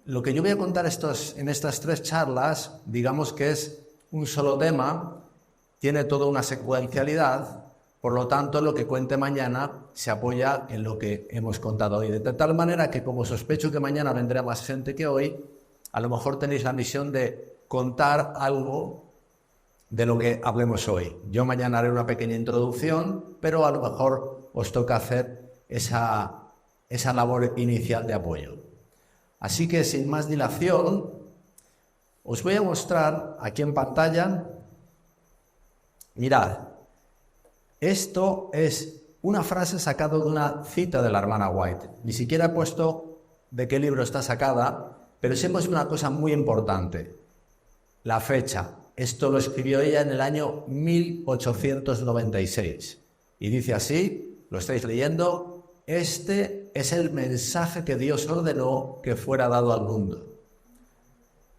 Lo que yo voy a contar en estas 3 charlas, digamos que es un solo tema, tiene toda una secuencialidad, por lo tanto lo que cuente mañana se apoya en lo que hemos contado hoy. De tal manera que, como sospecho que mañana vendrá más gente que hoy, a lo mejor tenéis la misión de contar algo de lo que hablemos hoy. Yo mañana haré una pequeña introducción, pero a lo mejor os toca hacer esa labor inicial de apoyo. Así que, sin más dilación, os voy a mostrar aquí en pantalla. Mirad, esto es una frase sacada de una cita de la hermana White. Ni siquiera he puesto de qué libro está sacada, pero sí hemos una cosa muy importante: la fecha. Esto lo escribió ella en el año 1896. Y dice así, lo estáis leyendo: este es el mensaje que Dios ordenó que fuera dado al mundo.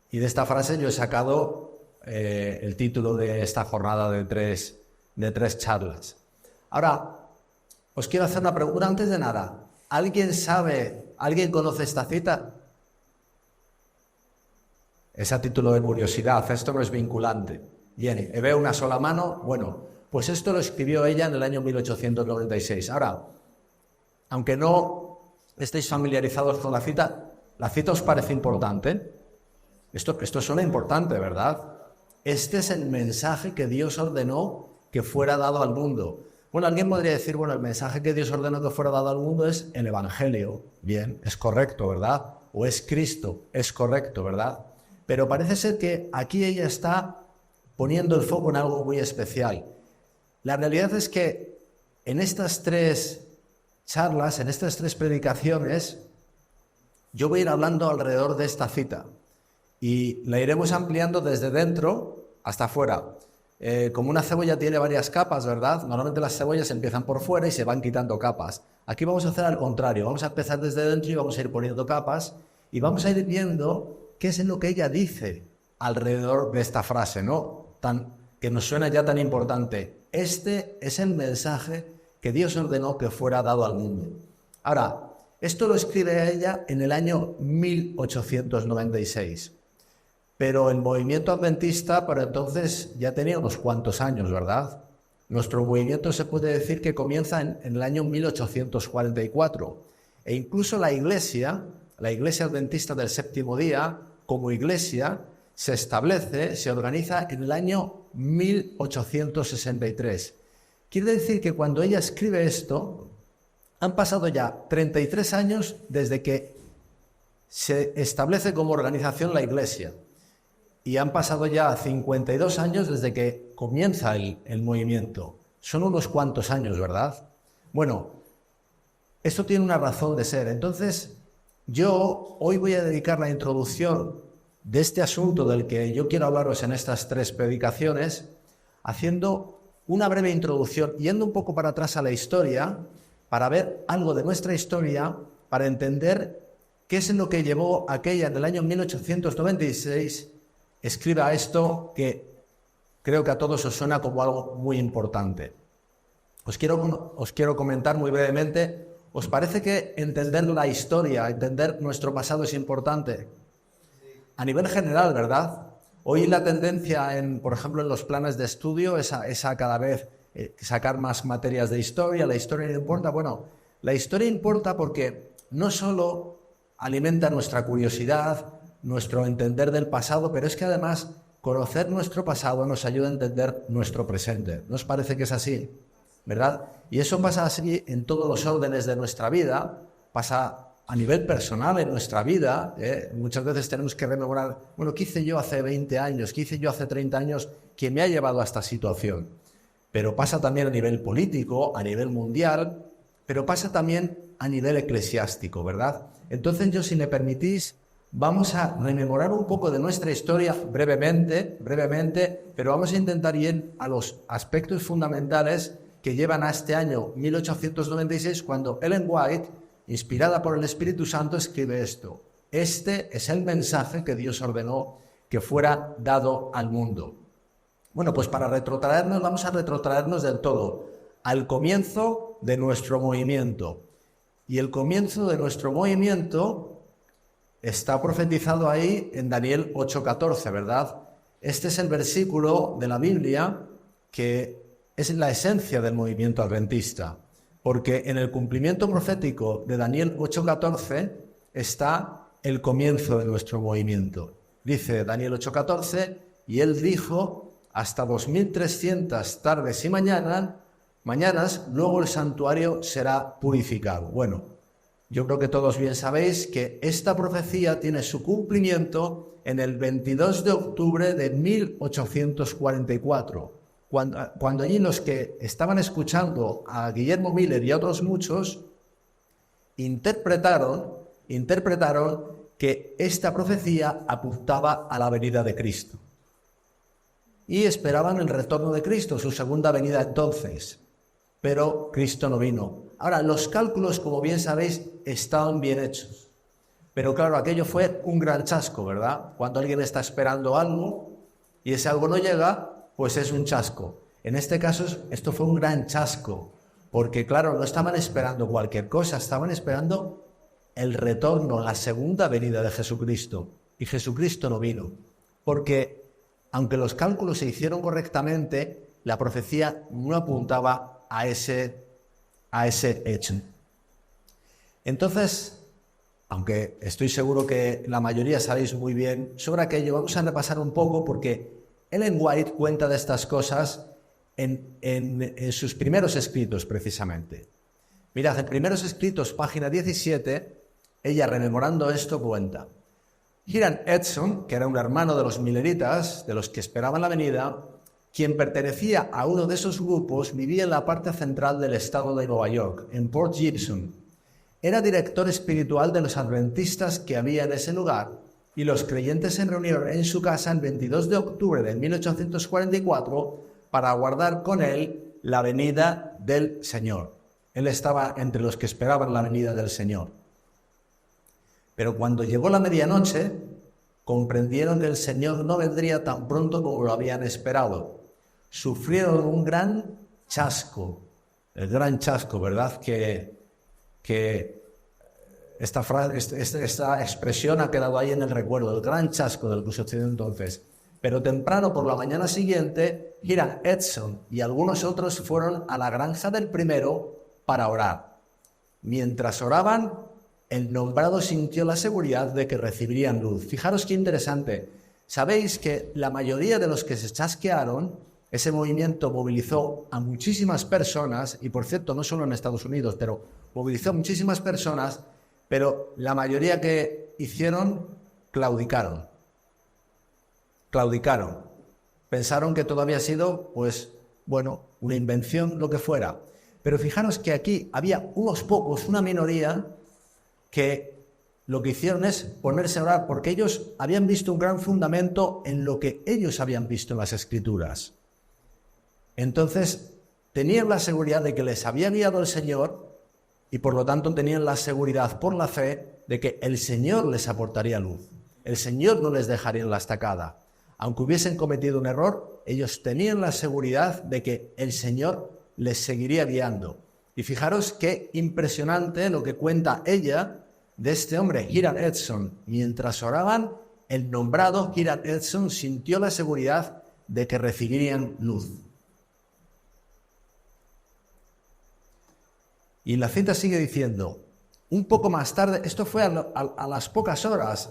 Y de esta frase yo he sacado el título de esta jornada de tres charlas. Ahora, os quiero hacer una pregunta antes de nada. ¿Alguien conoce esta cita? Es a título de curiosidad, esto no es vinculante. Bien, veo una sola mano. Bueno, pues esto lo escribió ella en el año 1896. Ahora, aunque no estéis familiarizados con la cita os parece importante. Esto suena importante, ¿verdad? Este es el mensaje que Dios ordenó que fuera dado al mundo. Bueno, alguien podría decir, bueno, el mensaje que Dios ordenó que fuera dado al mundo es el Evangelio. Bien, es correcto, ¿verdad? O es Cristo, es correcto, ¿verdad? Pero parece ser que aquí ella está poniendo el foco en algo muy especial. La realidad es que en estas 3 charlas, en estas 3 predicaciones, yo voy a ir hablando alrededor de esta cita y la iremos ampliando desde dentro hasta afuera. Como una cebolla tiene varias capas, ¿verdad? Normalmente las cebollas empiezan por fuera y se van quitando capas. Aquí vamos a hacer al contrario, vamos a empezar desde dentro y vamos a ir poniendo capas y vamos a ir viendo qué es lo que ella dice alrededor de esta frase, ¿no? Que nos suena ya tan importante. Este es el mensaje que Dios ordenó que fuera dado al mundo. Ahora, esto lo escribe ella en el año 1896. Pero el movimiento adventista para entonces ya tenía unos cuantos años, ¿verdad? Nuestro movimiento se puede decir que comienza en el año 1844. E incluso la iglesia adventista del séptimo día, como iglesia, se establece, se organiza en el año 1863. Quiere decir que cuando ella escribe esto, han pasado ya 33 años desde que se establece como organización la iglesia. Y han pasado ya 52 años desde que comienza el movimiento. Son unos cuantos años, ¿verdad? Bueno, esto tiene una razón de ser. Entonces, yo hoy voy a dedicar la introducción de este asunto del que yo quiero hablaros en estas 3 predicaciones, haciendo una breve introducción, yendo un poco para atrás a la historia, para ver algo de nuestra historia, para entender qué es lo que llevó a aquella en el año 1896 escriba esto que creo que a todos os suena como algo muy importante. Os quiero comentar muy brevemente. ¿Os parece que entender la historia, entender nuestro pasado es importante? A nivel general, ¿verdad? Hoy la tendencia, por ejemplo, en los planes de estudio es a cada vez sacar más materias de historia. La historia no importa. Bueno, la historia importa porque no solo alimenta nuestra curiosidad, nuestro entender del pasado, pero es que además conocer nuestro pasado nos ayuda a entender nuestro presente. ¿No os parece que es así? ¿Verdad? Y eso pasa así en todos los órdenes de nuestra vida, pasa a nivel personal en nuestra vida. Muchas veces tenemos que rememorar, bueno, ¿qué hice yo hace 20 años? ¿Qué hice yo hace 30 años que me ha llevado a esta situación? Pero pasa también a nivel político, a nivel mundial, pero pasa también a nivel eclesiástico, ¿verdad? Entonces yo, si me permitís, vamos a rememorar un poco de nuestra historia brevemente, pero vamos a intentar ir a los aspectos fundamentales que llevan a este año 1896, cuando Ellen White, inspirada por el Espíritu Santo, escribe esto: este es el mensaje que Dios ordenó que fuera dado al mundo. Bueno, pues para retrotraernos, vamos a retrotraernos del todo al comienzo de nuestro movimiento. Y el comienzo de nuestro movimiento está profetizado ahí en Daniel 8:14, ¿verdad? Este es el versículo de la Biblia que es la esencia del movimiento adventista, porque en el cumplimiento profético de Daniel 8:14 está el comienzo de nuestro movimiento. Dice Daniel 8:14, y él dijo, hasta 2300 tardes y mañanas, luego el santuario será purificado. Bueno, yo creo que todos bien sabéis que esta profecía tiene su cumplimiento en el 22 de octubre de 1844, cuando allí los que estaban escuchando a Guillermo Miller y a otros muchos interpretaron que esta profecía apuntaba a la venida de Cristo. Y esperaban el retorno de Cristo, su segunda venida entonces. Pero Cristo no vino. Ahora, los cálculos, como bien sabéis, estaban bien hechos. Pero claro, aquello fue un gran chasco, ¿verdad? Cuando alguien está esperando algo y ese algo no llega, pues es un chasco. En este caso, esto fue un gran chasco. Porque claro, no estaban esperando cualquier cosa, estaban esperando el retorno, la segunda venida de Jesucristo. Y Jesucristo no vino. Porque aunque los cálculos se hicieron correctamente, la profecía no apuntaba a ese hecho. Entonces, aunque estoy seguro que la mayoría sabéis muy bien sobre aquello, vamos a repasar un poco porque Ellen White cuenta de estas cosas en sus primeros escritos, precisamente. Mirad, en primeros escritos, página 17, ella rememorando esto cuenta: Hiram Edson, que era un hermano de los Milleritas, de los que esperaban la venida, quien pertenecía a uno de esos grupos, vivía en la parte central del estado de Nueva York, en Port Gibson. Era director espiritual de los adventistas que había en ese lugar, y los creyentes se reunieron en su casa el 22 de octubre de 1844 para aguardar con él la venida del Señor. Él estaba entre los que esperaban la venida del Señor. Pero cuando llegó la medianoche, comprendieron que el Señor no vendría tan pronto como lo habían esperado. Sufrieron un gran chasco, el gran chasco, ¿verdad? Que esta expresión ha quedado ahí en el recuerdo, el gran chasco del que sucedió entonces. Pero temprano, por la mañana siguiente, Hiram Edson y algunos otros fueron a la granja del primero para orar. Mientras oraban, el nombrado sintió la seguridad de que recibirían luz. Fijaros qué interesante. Sabéis que la mayoría de los que se chasquearon, ese movimiento movilizó a muchísimas personas, y por cierto, no solo en Estados Unidos, pero movilizó a muchísimas personas, pero la mayoría que hicieron claudicaron. Pensaron que todo había sido, pues, bueno, una invención, lo que fuera. Pero fijaros que aquí había unos pocos, una minoría, que lo que hicieron es ponerse a orar, porque ellos habían visto un gran fundamento en lo que ellos habían visto en las Escrituras. Entonces, tenían la seguridad de que les había guiado el Señor y por lo tanto tenían la seguridad por la fe de que el Señor les aportaría luz. El Señor no les dejaría en la estacada. Aunque hubiesen cometido un error, ellos tenían la seguridad de que el Señor les seguiría guiando. Y fijaros qué impresionante lo que cuenta ella de este hombre, Hiram Edson. Mientras oraban, el nombrado Hiram Edson sintió la seguridad de que recibirían luz. Y la cita sigue diciendo, un poco más tarde, esto fue a las pocas horas,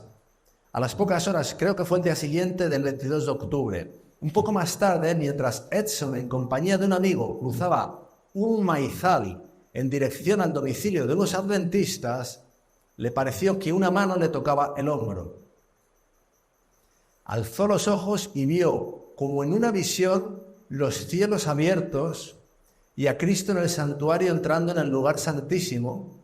creo que fue el día siguiente del 22 de octubre. Un poco más tarde, mientras Edson, en compañía de un amigo, cruzaba un maizal en dirección al domicilio de unos adventistas, le pareció que una mano le tocaba el hombro. Alzó los ojos y vio, como en una visión, los cielos abiertos y a Cristo en el santuario entrando en el lugar santísimo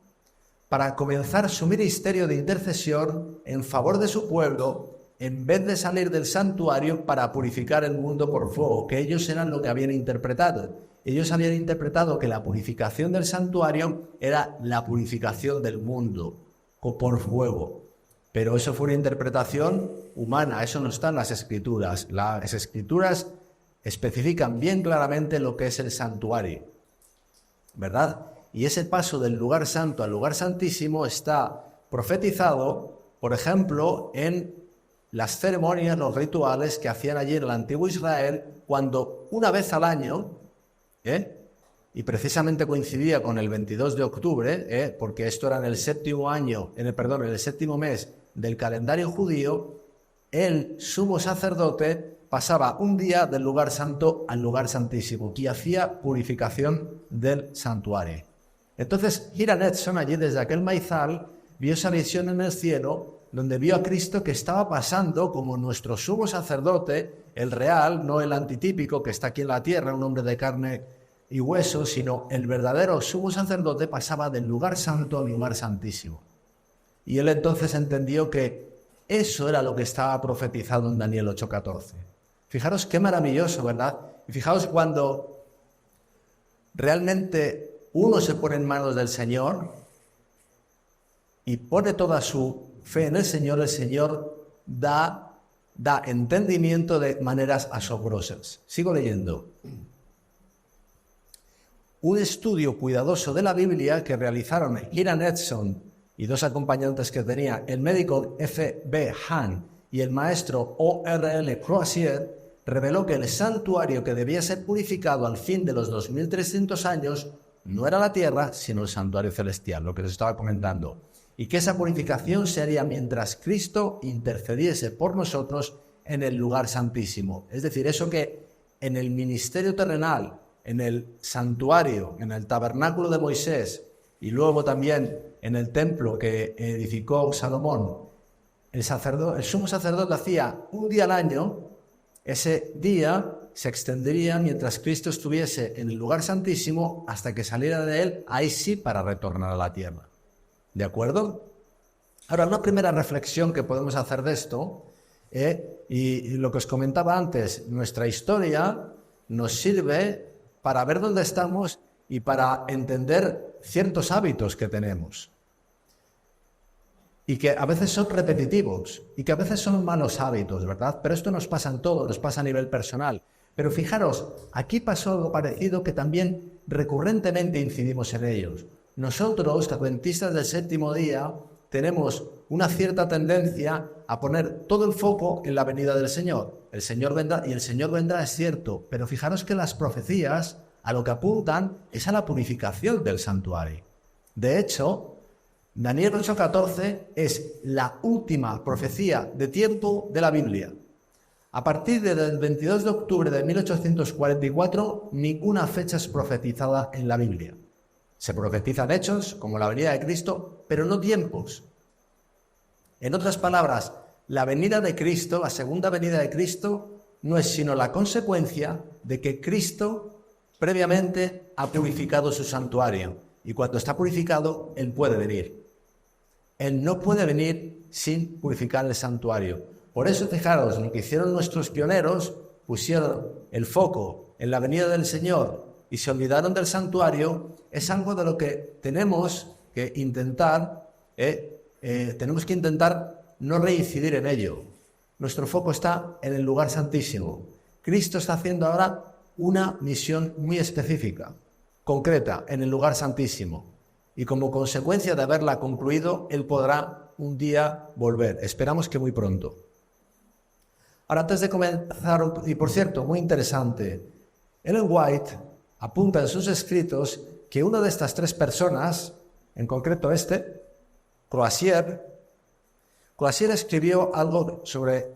para comenzar su ministerio de intercesión en favor de su pueblo, en vez de salir del santuario para purificar el mundo por fuego, que ellos eran lo que habían interpretado. Ellos habían interpretado que la purificación del santuario era la purificación del mundo por fuego. Pero eso fue una interpretación humana, eso no está en las Escrituras. Las Escrituras especifican bien claramente lo que es el santuario, ¿verdad? Y ese paso del lugar santo al lugar santísimo está profetizado por ejemplo, en las ceremonias, los rituales que hacían allí en el antiguo Israel, cuando una vez al año, y precisamente coincidía con el 22 de octubre, porque esto era en el séptimo en el séptimo mes del calendario judío, el sumo sacerdote pasaba un día del lugar santo al lugar santísimo y hacía purificación del santuario. Entonces Hiram Edson, allí desde aquel maizal, vio esa visión en el cielo, donde vio a Cristo que estaba pasando como nuestro sumo sacerdote, el real, no el antitípico que está aquí en la tierra, un hombre de carne y hueso, sino el verdadero sumo sacerdote pasaba del lugar santo al lugar santísimo. Y él entonces entendió que eso era lo que estaba profetizado en Daniel 8:14. Fijaros qué maravilloso, ¿verdad? Y fijaos cuando realmente uno se pone en manos del Señor y pone toda su fe en el Señor da entendimiento de maneras asombrosas. Sigo leyendo. Un estudio cuidadoso de la Biblia que realizaron Hiram Edson y dos acompañantes que tenía, el médico F.B. Hahn y el maestro O.R.L. Crozier, reveló que el santuario que debía ser purificado al fin de los 2300 años no era la tierra, sino el santuario celestial, lo que les estaba comentando, y que esa purificación se haría mientras Cristo intercediese por nosotros en el lugar santísimo. Es decir, eso que en el ministerio terrenal, en el santuario, en el tabernáculo de Moisés y luego también en el templo que edificó Salomón, el sumo sacerdote hacía un día al año. Ese día se extendería mientras Cristo estuviese en el lugar santísimo hasta que saliera de él, ahí sí, para retornar a la tierra. ¿De acuerdo? Ahora, una primera reflexión que podemos hacer de esto, y lo que os comentaba antes, nuestra historia nos sirve para ver dónde estamos y para entender ciertos hábitos que tenemos. Y que a veces son repetitivos, y que a veces son malos hábitos, ¿verdad? Pero esto nos pasa en todo, nos pasa a nivel personal. Pero fijaros, aquí pasó algo parecido que también recurrentemente incidimos en ellos. Nosotros, adventistas del séptimo día, tenemos una cierta tendencia a poner todo el foco en la venida del Señor. El Señor vendrá, y el Señor vendrá, es cierto, pero fijaros que las profecías a lo que apuntan es a la purificación del santuario. De hecho, Daniel 8:14 es la última profecía de tiempo de la Biblia. A partir del 22 de octubre de 1844, ninguna fecha es profetizada en la Biblia. Se profetizan hechos, como la venida de Cristo, pero no tiempos. En otras palabras, la venida de Cristo, la segunda venida de Cristo, no es sino la consecuencia de que Cristo previamente ha purificado su santuario. Y cuando está purificado, Él puede venir. Él no puede venir sin purificar el santuario. Por eso, fijaros, lo que hicieron nuestros pioneros, pusieron el foco en la venida del Señor y se olvidaron del santuario, es algo de lo que tenemos que intentar no reincidir en ello. Nuestro foco está en el lugar santísimo. Cristo está haciendo ahora una misión muy específica, concreta, en el lugar santísimo. Y como consecuencia de haberla concluido, Él podrá un día volver. Esperamos que muy pronto. Ahora, antes de comenzar, y por cierto, muy interesante, Ellen White apunta en sus escritos que una de estas tres personas, en concreto Crozier escribió algo sobre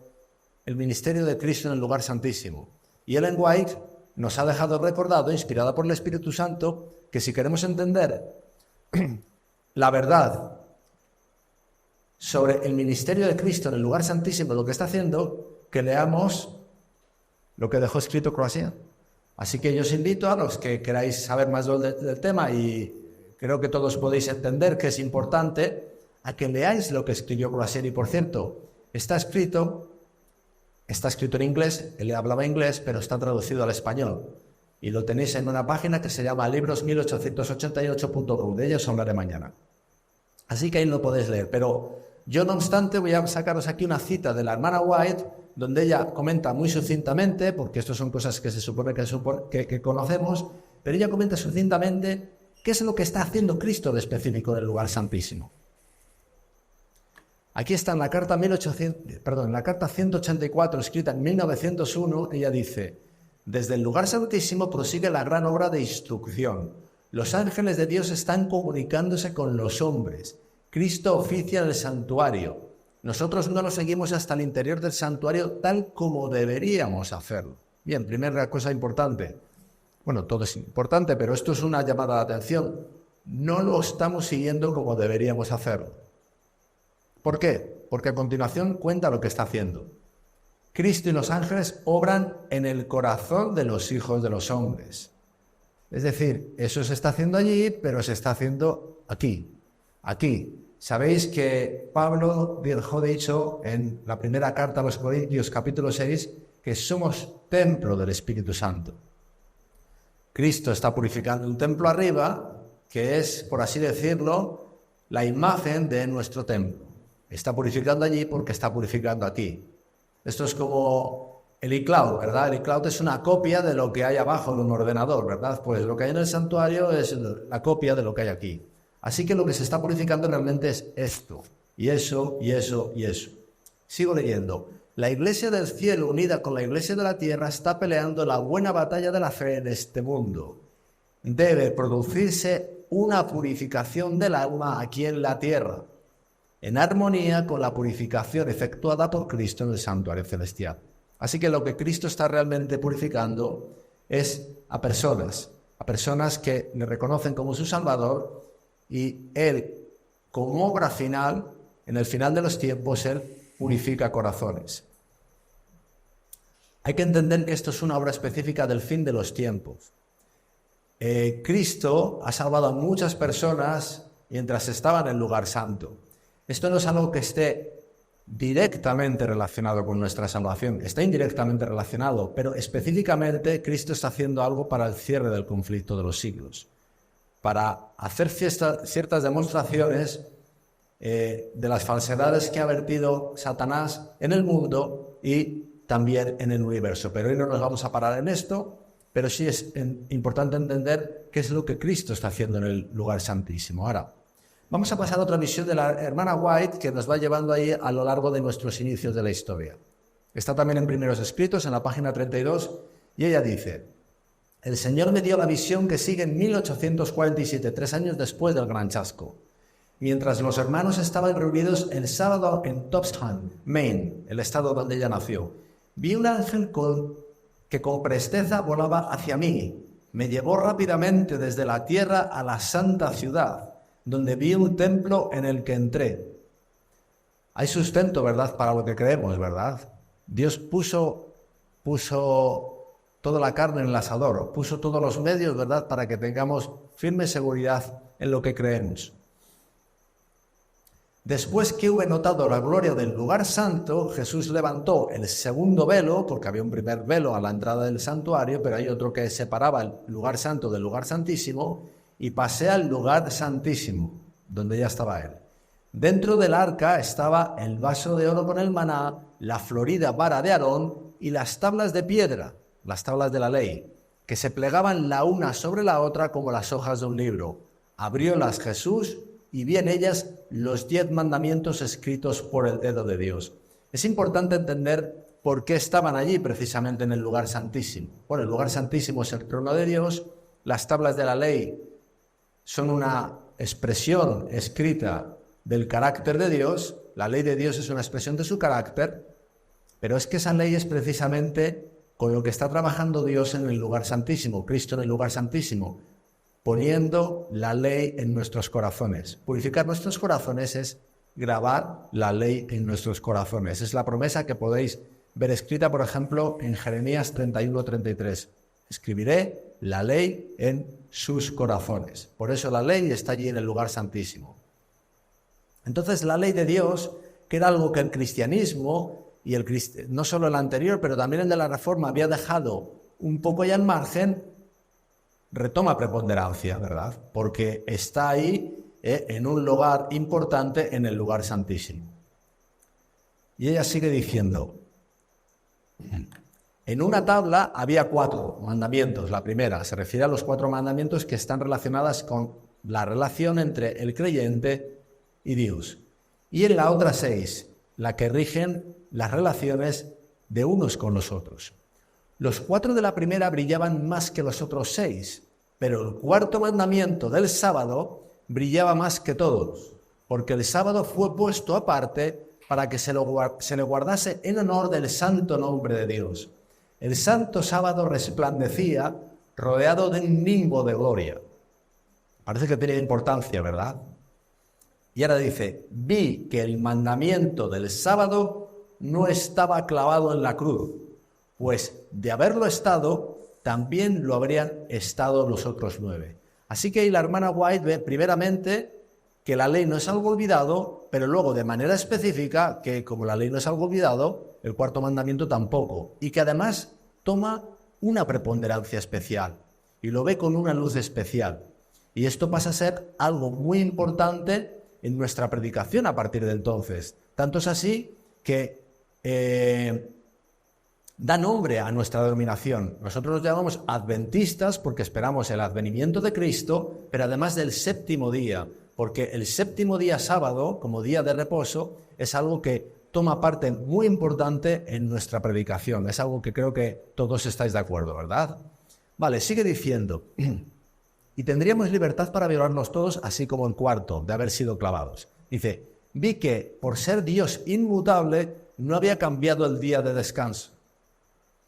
el ministerio de Cristo en el lugar santísimo. Y Ellen White nos ha dejado recordado, inspirada por el Espíritu Santo, que si queremos entender la verdad sobre el ministerio de Cristo en el lugar santísimo, lo que está haciendo, que leamos lo que dejó escrito Crozier. Así que yo os invito a los que queráis saber más del tema, y creo que todos podéis entender que es importante, a que leáis lo que escribió Crozier. Y por cierto, está escrito en inglés, él hablaba inglés, pero está traducido al español. Y lo tenéis en una página que se llama libros1888.com. De ello os hablaré mañana. Así que ahí lo podéis leer. Pero yo, no obstante, voy a sacaros aquí una cita de la hermana White, donde ella comenta muy sucintamente, porque estas son cosas que se supone que conocemos, pero ella comenta sucintamente qué es lo que está haciendo Cristo de específico del lugar santísimo. Aquí está en la carta en la carta 184, escrita en 1901, ella dice: desde el lugar santísimo prosigue la gran obra de instrucción. Los ángeles de Dios están comunicándose con los hombres. Cristo oficia en el santuario. Nosotros no lo seguimos hasta el interior del santuario tal como deberíamos hacerlo. Bien, primera cosa importante. Bueno, todo es importante, pero esto es una llamada de atención. No lo estamos siguiendo como deberíamos hacerlo. ¿Por qué? Porque a continuación cuenta lo que está haciendo. Cristo y los ángeles obran en el corazón de los hijos de los hombres. Es decir, eso se está haciendo allí, pero se está haciendo aquí. Aquí. Sabéis que Pablo dejó dicho en la primera carta a los Corintios, capítulo 6, que somos templo del Espíritu Santo. Cristo está purificando un templo arriba, que es, por así decirlo, la imagen de nuestro templo. Está purificando allí porque está purificando aquí. Esto es como el iCloud, ¿verdad? El iCloud es una copia de lo que hay abajo de un ordenador, ¿verdad? Pues lo que hay en el santuario es la copia de lo que hay aquí. Así que lo que se está purificando realmente es esto, y eso, y eso, y eso. Sigo leyendo. La iglesia del cielo unida con la iglesia de la tierra está peleando la buena batalla de la fe en este mundo. Debe producirse una purificación del alma aquí en la tierra, en armonía con la purificación efectuada por Cristo en el santuario celestial. Así que lo que Cristo está realmente purificando es a personas que le reconocen como su Salvador, y Él, como obra final, en el final de los tiempos, Él purifica corazones. Hay que entender que esto es una obra específica del fin de los tiempos. Cristo ha salvado a muchas personas mientras estaba en el lugar santo. Esto no es algo que esté directamente relacionado con nuestra salvación, está indirectamente relacionado, pero específicamente Cristo está haciendo algo para el cierre del conflicto de los siglos, para hacer ciertas demostraciones de las falsedades que ha vertido Satanás en el mundo y también en el universo. Pero hoy no nos vamos a parar en esto, pero sí es importante entender qué es lo que Cristo está haciendo en el lugar santísimo. Ahora, vamos a pasar a otra visión de la hermana White que nos va llevando ahí a lo largo de nuestros inicios de la historia. Está también en Primeros Escritos, en la página 32, y ella dice: el Señor me dio la visión que sigue en 1847, 3 años después del gran chasco. Mientras los hermanos estaban reunidos el sábado en Topsham, Maine, el estado donde ella nació, vi un ángel que con presteza volaba hacia mí. Me llevó rápidamente desde la tierra a la santa ciudad, donde vi un templo en el que entré. Hay sustento, ¿verdad?, para lo que creemos, ¿verdad? Dios puso toda la carne en el asador, puso todos los medios, ¿verdad?, para que tengamos firme seguridad en lo que creemos. Después que hube notado la gloria del lugar santo, Jesús levantó el segundo velo, porque había un primer velo a la entrada del santuario, pero hay otro que separaba el lugar santo del lugar santísimo, y pasé al lugar santísimo, donde ya estaba él. Dentro del arca estaba el vaso de oro con el maná, la florida vara de Aarón y las tablas de piedra, las tablas de la ley, que se plegaban la una sobre la otra como las hojas de un libro. Abriólas Jesús y vi en ellas los 10 mandamientos escritos por el dedo de Dios. Es importante entender por qué estaban allí precisamente en el lugar santísimo. Bueno, el lugar santísimo es el trono de Dios, las tablas de la ley son una expresión escrita del carácter de Dios, la ley de Dios es una expresión de su carácter, pero es que esa ley es precisamente con lo que está trabajando Dios en el lugar santísimo, Cristo en el lugar santísimo, poniendo la ley en nuestros corazones. Purificar nuestros corazones es grabar la ley en nuestros corazones. Es la promesa que podéis ver escrita, por ejemplo, en Jeremías 31:33. Escribiré la ley en sus corazones. Por eso la ley está allí en el lugar santísimo. Entonces la ley de Dios, que era algo que el cristianismo, y no solo el anterior, pero también el de la Reforma, había dejado un poco ya en margen, retoma preponderancia, ¿verdad? Porque está ahí en un lugar importante, en el lugar santísimo. Y ella sigue diciendo: en una tabla había 4 mandamientos. La primera se refiere a los 4 mandamientos que están relacionadas con la relación entre el creyente y Dios. y en la otra 6, la que rigen las relaciones de unos con los otros. Los 4 de la primera brillaban más que los otros 6, pero el cuarto mandamiento del sábado brillaba más que todos, porque el sábado fue puesto aparte para que se le guardase en honor del santo nombre de Dios. El santo sábado resplandecía rodeado de un nimbo de gloria. Parece que tiene importancia, ¿verdad? Y ahora dice, vi que el mandamiento del sábado no estaba clavado en la cruz, pues de haberlo estado, también lo habrían estado los otros 9. Así que la hermana White ve primeramente que la ley no es algo olvidado, pero luego de manera específica que como la ley no es algo olvidado, el cuarto mandamiento tampoco, y que además toma una preponderancia especial y lo ve con una luz especial. Y esto pasa a ser algo muy importante en nuestra predicación a partir de entonces. Tanto es así que da nombre a nuestra denominación. Nosotros nos llamamos adventistas porque esperamos el advenimiento de Cristo, pero además del séptimo día, porque el séptimo día sábado, como día de reposo, es algo que toma parte muy importante en nuestra predicación. Es algo que creo que todos estáis de acuerdo, ¿verdad? Vale, sigue diciendo, y tendríamos libertad para violarnos todos, así como el cuarto, de haber sido clavados. Dice, vi que por ser Dios inmutable, no había cambiado el día de descanso,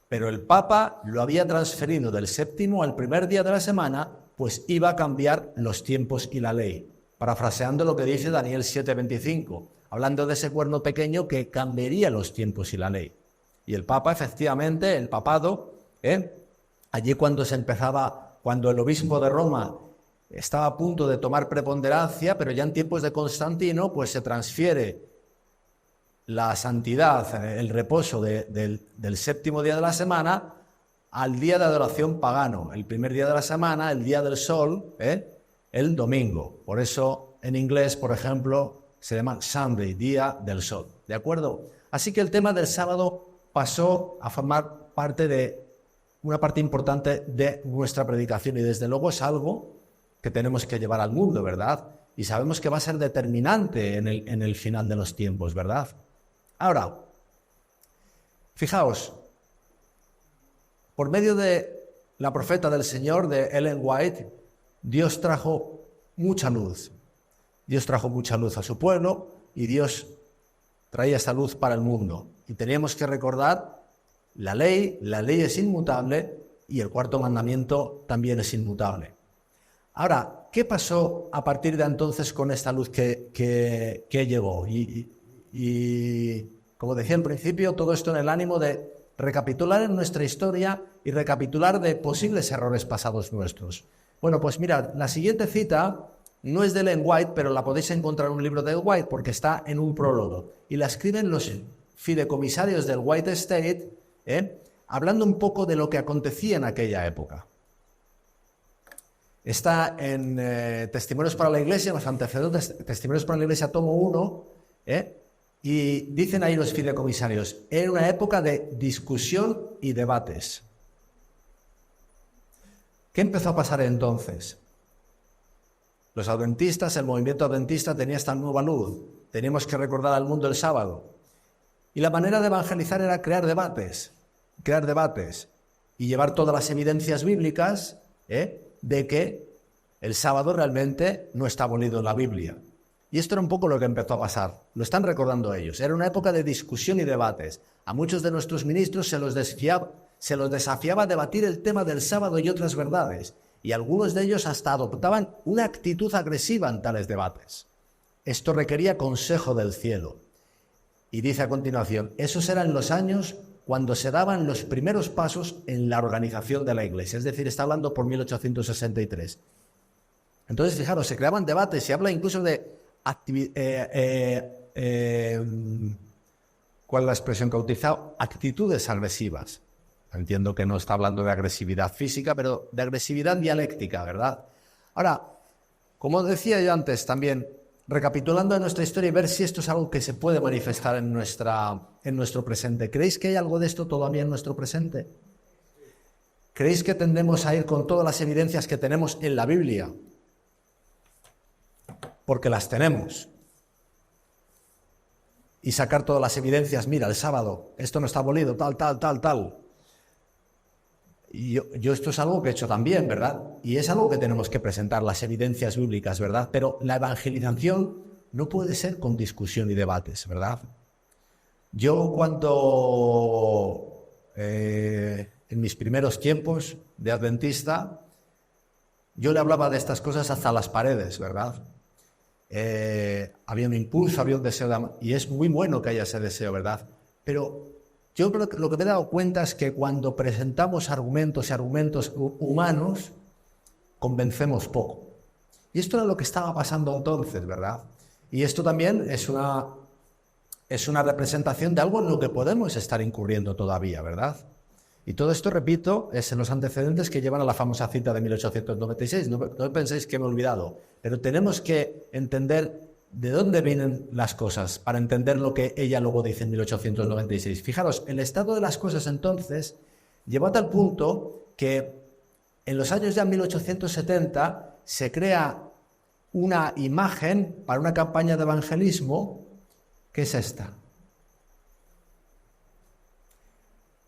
pero el Papa lo había transferido del séptimo al primer día de la semana, pues iba a cambiar los tiempos y la ley. Parafraseando lo que dice Daniel 7:25, hablando de ese cuerno pequeño que cambiaría los tiempos y la ley. Y el Papa, efectivamente, el papado, allí cuando el obispo de Roma estaba a punto de tomar preponderancia, pero ya en tiempos de Constantino, pues se transfiere la santidad, el reposo del séptimo día de la semana al día de adoración pagano, el primer día de la semana, el día del sol, el domingo. Por eso en inglés, por ejemplo, se llama Sunday, día del sol, ¿de acuerdo? Así que el tema del sábado pasó a formar parte de una parte importante de nuestra predicación y desde luego es algo que tenemos que llevar al mundo, ¿verdad? Y sabemos que va a ser determinante en el final de los tiempos, ¿verdad? Ahora, fijaos, por medio de la profeta del Señor, de Ellen White, Dios trajo mucha luz. Dios trajo mucha luz a su pueblo y Dios traía esa luz para el mundo. Y teníamos que recordar la ley es inmutable y el cuarto mandamiento también es inmutable. Ahora, ¿qué pasó a partir de entonces con esta luz que llegó? Y como decía en principio, todo esto en el ánimo de recapitular en nuestra historia y recapitular de posibles errores pasados nuestros. Bueno, pues mirad, la siguiente cita no es de Ellen White, pero la podéis encontrar en un libro de White porque está en un prólogo. Y la escriben los fideicomisarios del White Estate, hablando un poco de lo que acontecía en aquella época. Está en Testimonios para la Iglesia, los antecedentes, Testimonios para la Iglesia, tomo 1, y dicen ahí los fideicomisarios, era una época de discusión y debates. ¿Qué empezó a pasar entonces? Los adventistas, el movimiento adventista tenía esta nueva luz. Teníamos que recordar al mundo el sábado. Y la manera de evangelizar era crear debates y llevar todas las evidencias bíblicas de que el sábado realmente no está abolido en la Biblia. Y esto era un poco lo que empezó a pasar. Lo están recordando ellos. Era una época de discusión y debates. A muchos de nuestros ministros se los desafiaba a debatir el tema del sábado y otras verdades. Y algunos de ellos hasta adoptaban una actitud agresiva en tales debates. Esto requería consejo del cielo. Y dice a continuación, esos eran los años cuando se daban los primeros pasos en la organización de la Iglesia. Es decir, está hablando por 1863. Entonces, fijaros, se creaban debates, se habla incluso de ¿cuál es la expresión que ha utilizado? Actitudes agresivas. Entiendo que no está hablando de agresividad física, pero de agresividad dialéctica, ¿verdad? Ahora, como decía yo antes también, recapitulando nuestra historia y ver si esto es algo que se puede manifestar en nuestro presente. ¿Creéis que hay algo de esto todavía en nuestro presente? ¿Creéis que tendemos a ir con todas las evidencias que tenemos en la Biblia? Porque las tenemos. y sacar todas las evidencias. Mira, el sábado, esto no está abolido, tal, tal, tal, tal. Y yo esto es algo que he hecho también, ¿verdad? Y es algo que tenemos que presentar, las evidencias bíblicas, ¿verdad? Pero la evangelización no puede ser con discusión y debates, ¿verdad? Yo cuando, en mis primeros tiempos de adventista, yo le hablaba de estas cosas hasta las paredes, ¿verdad? Había un impulso, había un deseo, y es muy bueno que haya ese deseo, ¿verdad? Pero yo lo que me he dado cuenta es que cuando presentamos argumentos y argumentos humanos, convencemos poco. Y esto era lo que estaba pasando entonces, ¿verdad? Y esto también es una representación de algo en lo que podemos estar incurriendo todavía, ¿verdad? Y todo esto, repito, es en los antecedentes que llevan a la famosa cita de 1896. No penséis que me he olvidado, pero tenemos que entender de dónde vienen las cosas para entender lo que ella luego dice en 1896. Fijaros, el estado de las cosas entonces llevó a tal punto que en los años ya 1870 se crea una imagen para una campaña de evangelismo que es esta.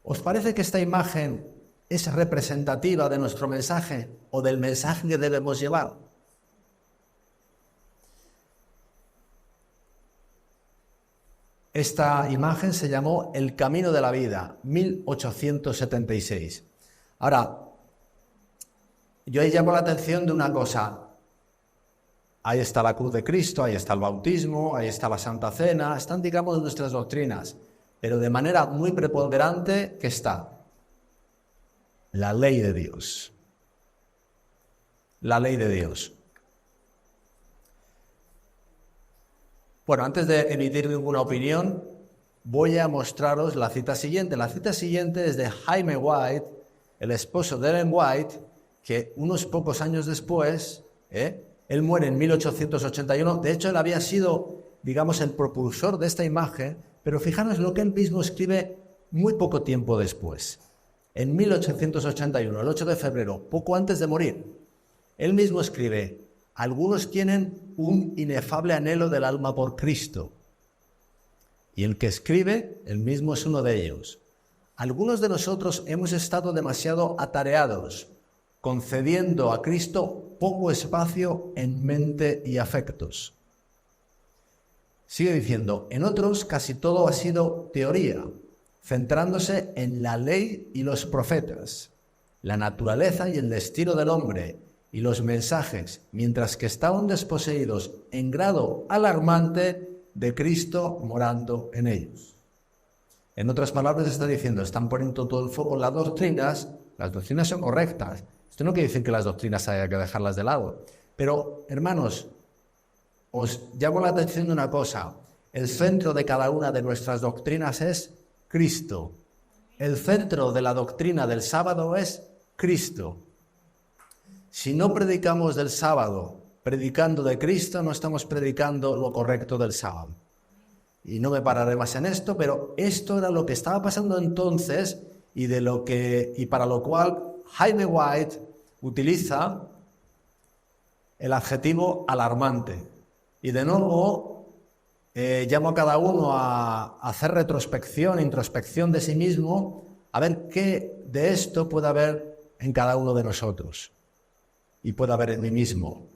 ¿Os parece que esta imagen es representativa de nuestro mensaje o del mensaje que debemos llevar? Esta imagen se llamó El Camino de la Vida, 1876. Ahora, yo ahí llamo la atención de una cosa. Ahí está la cruz de Cristo, ahí está el bautismo, ahí está la Santa Cena, están, digamos, nuestras doctrinas. Pero de manera muy preponderante, ¿qué está? La ley de Dios. La ley de Dios. Bueno, antes de emitir ninguna opinión, voy a mostraros la cita siguiente. La cita siguiente es de Jaime White, el esposo de Ellen White, que unos pocos años después, él muere en 1881. De hecho, él había sido, digamos, el propulsor de esta imagen, pero fijaros lo que él mismo escribe muy poco tiempo después. En 1881, el 8 de febrero, poco antes de morir, él mismo escribe: algunos tienen un inefable anhelo del alma por Cristo. Y el que escribe, él mismo es uno de ellos. Algunos de nosotros hemos estado demasiado atareados, concediendo a Cristo poco espacio en mente y afectos. Sigue diciendo, en otros casi todo ha sido teoría, centrándose en la ley y los profetas, la naturaleza y el destino del hombre y los mensajes, mientras que estaban desposeídos en grado alarmante de Cristo morando en ellos. En otras palabras está diciendo, están poniendo todo el foco en las doctrinas son correctas. Esto no quiere decir que las doctrinas haya que dejarlas de lado. Pero, hermanos, os llamo la atención de una cosa. El centro de cada una de nuestras doctrinas es Cristo. El centro de la doctrina del sábado es Cristo. Si no predicamos del sábado, predicando de Cristo, no estamos predicando lo correcto del sábado. Y no me pararé más en esto, pero esto era lo que estaba pasando entonces y para lo cual Jaime White utiliza el adjetivo alarmante. Y de nuevo llamo a cada uno a hacer retrospección, introspección de sí mismo, a ver qué de esto puede haber en cada uno de nosotros y puede haber en mí mismo.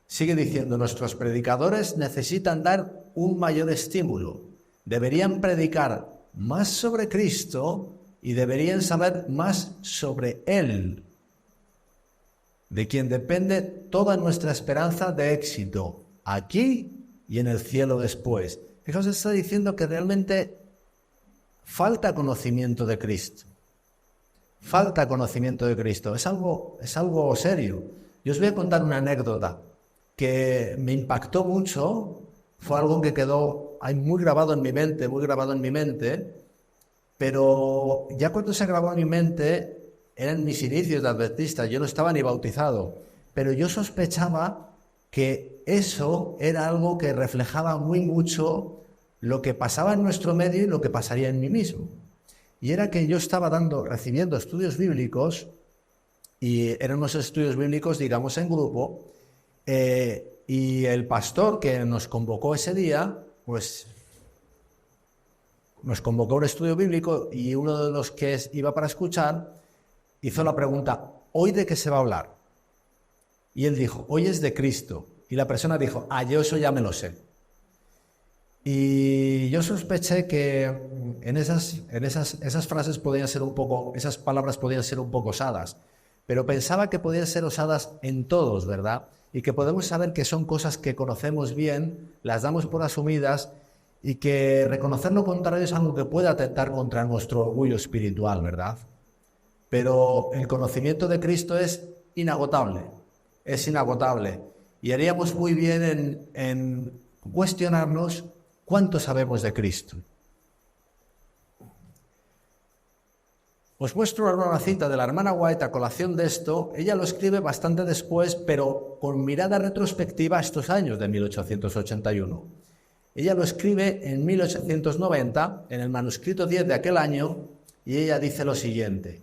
Sigue diciendo, nuestros predicadores necesitan dar un mayor estímulo. Deberían predicar más sobre Cristo y deberían saber más sobre Él, de quien depende toda nuestra esperanza de éxito, aquí y en el cielo después. Fijaos, está diciendo que realmente falta conocimiento de Cristo. Falta conocimiento de Cristo. Es algo serio. Yo os voy a contar una anécdota que me impactó mucho. Fue algo que quedó ahí muy grabado en mi mente, pero ya cuando se grabó en mi mente eran mis inicios de adventista, yo no estaba ni bautizado, pero yo sospechaba que eso era algo que reflejaba muy mucho lo que pasaba en nuestro medio y lo que pasaría en mí mismo. Y era que yo estaba recibiendo estudios bíblicos, y eran unos estudios bíblicos, digamos, en grupo, Y el pastor que nos convocó ese día, pues nos convocó a un estudio bíblico y uno de los que iba para escuchar hizo la pregunta, ¿hoy de qué se va a hablar? Y él dijo, hoy es de Cristo. Y la persona dijo, yo eso ya me lo sé. Y yo sospeché que esas frases podían ser un poco, esas palabras podían ser un poco osadas, pero pensaba que podían ser osadas en todos, ¿verdad? Y que podemos saber que son cosas que conocemos bien, las damos por asumidas y que reconocer lo contrario es algo que puede atentar contra nuestro orgullo espiritual, ¿verdad? Pero el conocimiento de Cristo es inagotable, y haríamos muy bien en cuestionarnos cuánto sabemos de Cristo. Os muestro ahora una cita de la hermana White a colación de esto. Ella lo escribe bastante después, pero con mirada retrospectiva a estos años de 1881. Ella lo escribe en 1890, en el manuscrito 10 de aquel año, y ella dice lo siguiente: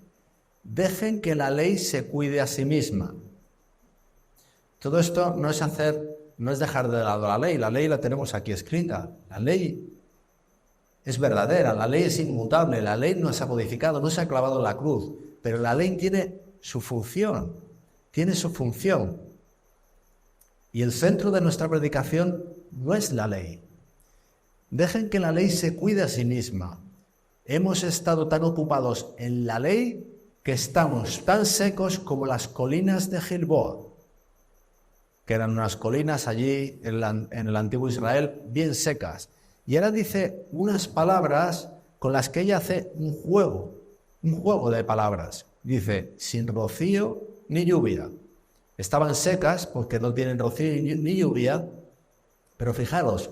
dejen que la ley se cuide a sí misma. Todo esto no es dejar de lado la ley la tenemos aquí escrita. La ley es verdadera, la ley es inmutable, la ley no se ha modificado, no se ha clavado en la cruz, pero la ley tiene su función. Y el centro de nuestra predicación no es la ley. Dejen que la ley se cuide a sí misma. Hemos estado tan ocupados en la ley que estamos tan secos como las colinas de Gilboa, que eran unas colinas allí en el antiguo Israel bien secas. Y ahora dice unas palabras con las que ella hace un juego de palabras. Dice, sin rocío ni lluvia. Estaban secas porque no tienen rocío ni lluvia, pero fijaros,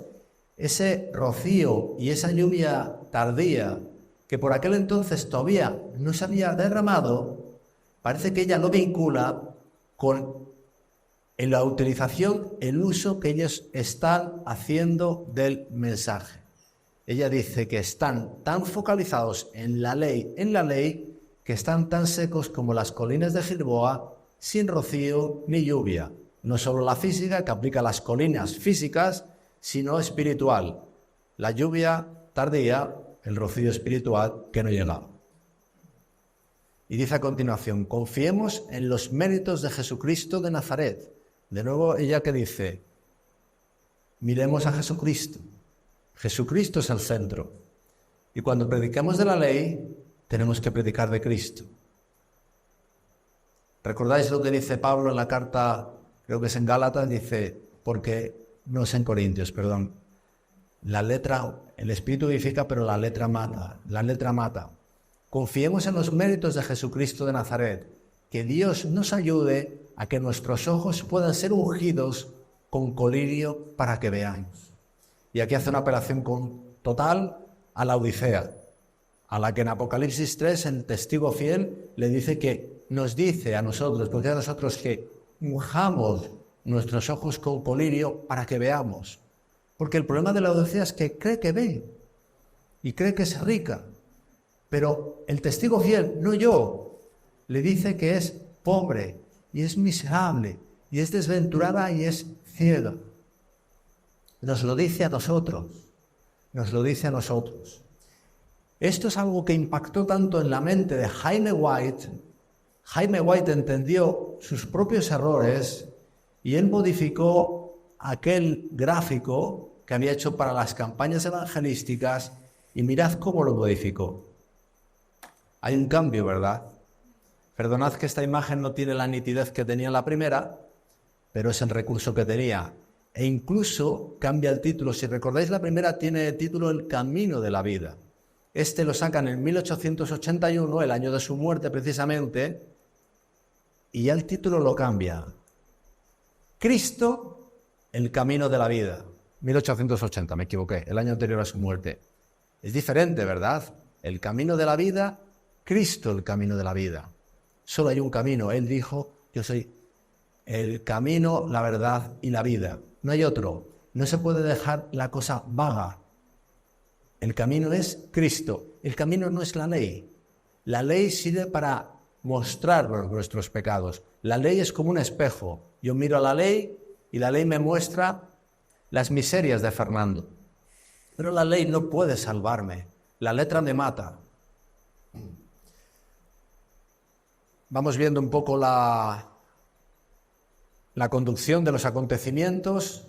ese rocío y esa lluvia tardía que por aquel entonces todavía no se había derramado, parece que ella lo vincula con la utilización, el uso que ellos están haciendo del mensaje. Ella dice que están tan focalizados en la ley, que están tan secos como las colinas de Gilboa, sin rocío ni lluvia. No solo la física, que aplica a las colinas físicas, sino espiritual. La lluvia tardía, el rocío espiritual que no llegaba. Y dice a continuación, confiemos en los méritos de Jesucristo de Nazaret. De nuevo, ella que dice, miremos a Jesucristo. Jesucristo es el centro. Y cuando predicamos de la ley, tenemos que predicar de Cristo. ¿Recordáis lo que dice Pablo en la carta, creo que es en Gálatas? Dice, no es en Corintios, perdón. El Espíritu vivifica, pero la letra mata. Confiemos en los méritos de Jesucristo de Nazaret. Que Dios nos ayude a que nuestros ojos puedan ser ungidos con colirio para que veamos. Y aquí hace una apelación total a la Odisea, a la que en Apocalipsis 3 el testigo fiel le dice que nos dice a nosotros, porque a nosotros que unjamos nuestros ojos con colirio para que veamos. Porque el problema de la Odisea es que cree que ve y cree que es rica, pero el testigo fiel, no yo, le dice que es pobre y es miserable y es desventurada y es ciega. Nos lo dice a nosotros. Esto es algo que impactó tanto en la mente de Jaime White. Jaime White entendió sus propios errores y él modificó aquel gráfico que había hecho para las campañas evangelísticas y mirad cómo lo modificó. Hay un cambio, ¿verdad? Perdonad que esta imagen no tiene la nitidez que tenía la primera, pero es el recurso que tenía. E incluso cambia el título. Si recordáis, la primera tiene el título El Camino de la Vida. Este lo sacan en 1881, el año de su muerte precisamente, y ya el título lo cambia. Cristo, el Camino de la Vida. 1880, me equivoqué, el año anterior a su muerte. Es diferente, ¿verdad? El camino de la vida, Cristo el camino de la vida. Solo hay un camino. Él dijo, yo soy el camino, la verdad y la vida. No hay otro. No se puede dejar la cosa vaga. El camino es Cristo. El camino no es la ley. La ley sirve para mostrarnos nuestros pecados. La ley es como un espejo. Yo miro a la ley y la ley me muestra las miserias de Fernando. Pero la ley no puede salvarme, la letra me mata. Vamos viendo un poco la conducción de los acontecimientos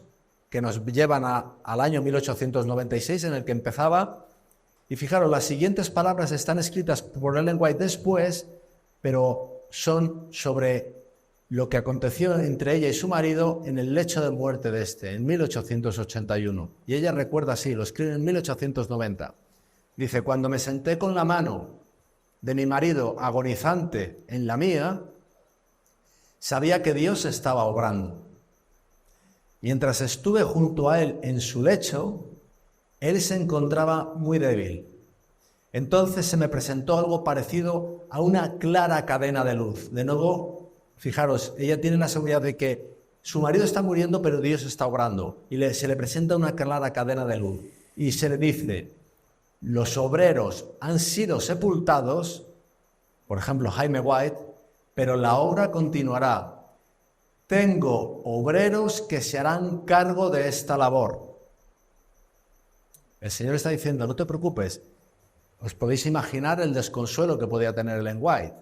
que nos llevan al año 1896, en el que empezaba. Y fijaros, las siguientes palabras están escritas por Ellen White después, pero son sobre lo que aconteció entre ella y su marido en el lecho de muerte de este, en 1881. Y ella recuerda así, lo escribe en 1890. Dice: cuando me senté con la mano de mi marido agonizante en la mía, sabía que Dios estaba obrando. Mientras estuve junto a él en su lecho, él se encontraba muy débil. Entonces se me presentó algo parecido a una clara cadena de luz. De nuevo, fijaros, ella tiene la seguridad de que su marido está muriendo, pero Dios está obrando. Y se le presenta una clara cadena de luz. Y se le dice: los obreros han sido sepultados, por ejemplo, Jaime White, pero la obra continuará. Tengo obreros que se harán cargo de esta labor. El Señor está diciendo: no te preocupes. Os podéis imaginar el desconsuelo que podía tener Ellen White.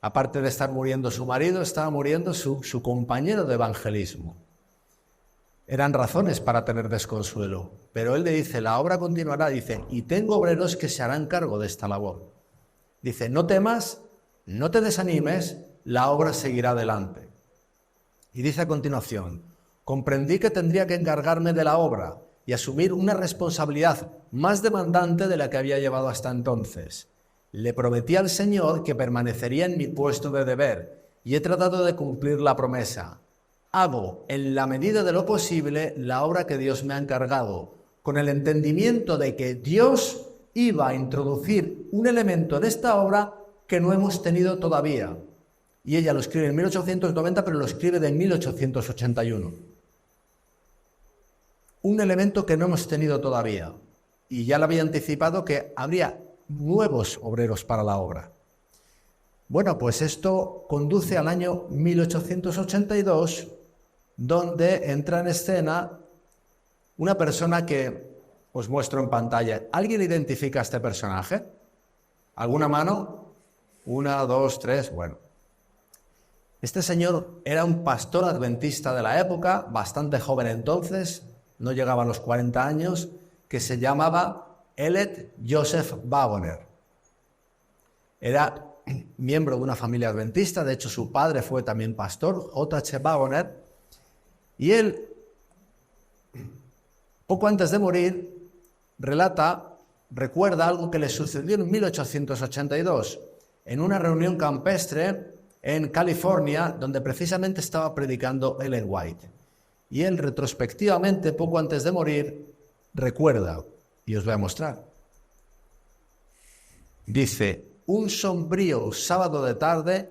Aparte de estar muriendo su marido, estaba muriendo su compañero de evangelismo. Eran razones para tener desconsuelo. Pero él le dice: la obra continuará, dice, y tengo obreros que se harán cargo de esta labor. Dice: no temas, no te desanimes, la obra seguirá adelante. Y dice a continuación: comprendí que tendría que encargarme de la obra y asumir una responsabilidad más demandante de la que había llevado hasta entonces. Le prometí al Señor que permanecería en mi puesto de deber y he tratado de cumplir la promesa. Hago, en la medida de lo posible, la obra que Dios me ha encargado, con el entendimiento de que Dios iba a introducir un elemento en esta obra que no hemos tenido todavía. Y ella lo escribe en 1890, pero lo escribe de 1881. Un elemento que no hemos tenido todavía. Y ya le había anticipado que habría nuevos obreros para la obra. Bueno, pues esto conduce al año 1882, donde entra en escena una persona que os muestro en pantalla. ¿Alguien identifica a este personaje? ¿Alguna mano? 1, 2, 3, bueno. Este señor era un pastor adventista de la época, bastante joven entonces, no llegaba a los 40 años, que se llamaba Elliot Joseph Wagoner. Era miembro de una familia adventista, de hecho su padre fue también pastor, J.H. Wagoner, y él, poco antes de morir, recuerda algo que le sucedió en 1882, en una reunión campestre en California, donde precisamente estaba predicando Ellen White. Y él retrospectivamente, poco antes de morir, recuerda, y os voy a mostrar. Dice: un sombrío sábado de tarde,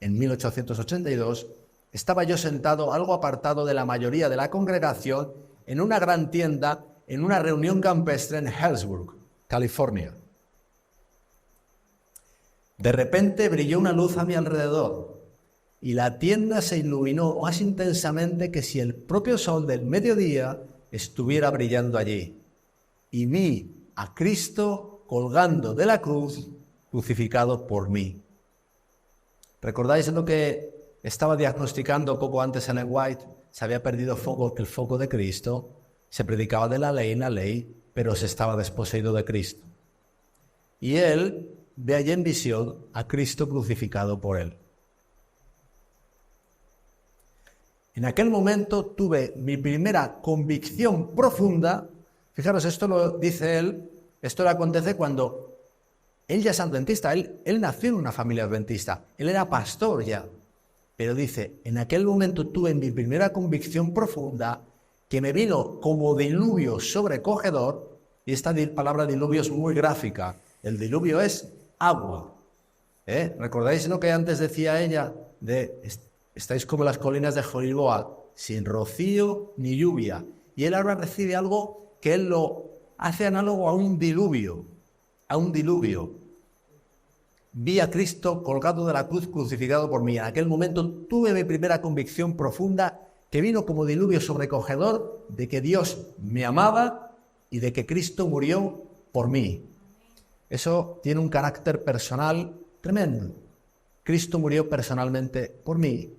en 1882, estaba yo sentado algo apartado de la mayoría de la congregación en una gran tienda, en una reunión campestre en Hillsborough, California. De repente brilló una luz a mi alrededor y la tienda se iluminó más intensamente que si el propio sol del mediodía estuviera brillando allí. Y vi a Cristo colgando de la cruz, crucificado por mí. ¿Recordáis lo que estaba diagnosticando poco antes Ellen White? Se había perdido el foco de Cristo, se predicaba de la ley en la ley, pero se estaba desposeído de Cristo. Y él ve allí en visión a Cristo crucificado por él. En aquel momento tuve mi primera convicción profunda. Fijaros, esto lo dice él, esto le acontece cuando él ya es adventista, él nació en una familia adventista, él era pastor ya. Pero dice: en aquel momento tuve mi primera convicción profunda que me vino como diluvio sobrecogedor, y esta palabra diluvio es muy gráfica. El diluvio es agua. ¿Recordáis lo que antes decía ella? Estáis como las colinas de Joliboa, sin rocío ni lluvia. Y él ahora recibe algo que él lo hace análogo a un diluvio. A un diluvio. Vi a Cristo colgado de la cruz, crucificado por mí. En aquel momento tuve mi primera convicción profunda que vino como diluvio sobrecogedor, de que Dios me amaba y de que Cristo murió por mí. Eso tiene un carácter personal tremendo. Cristo murió personalmente por mí,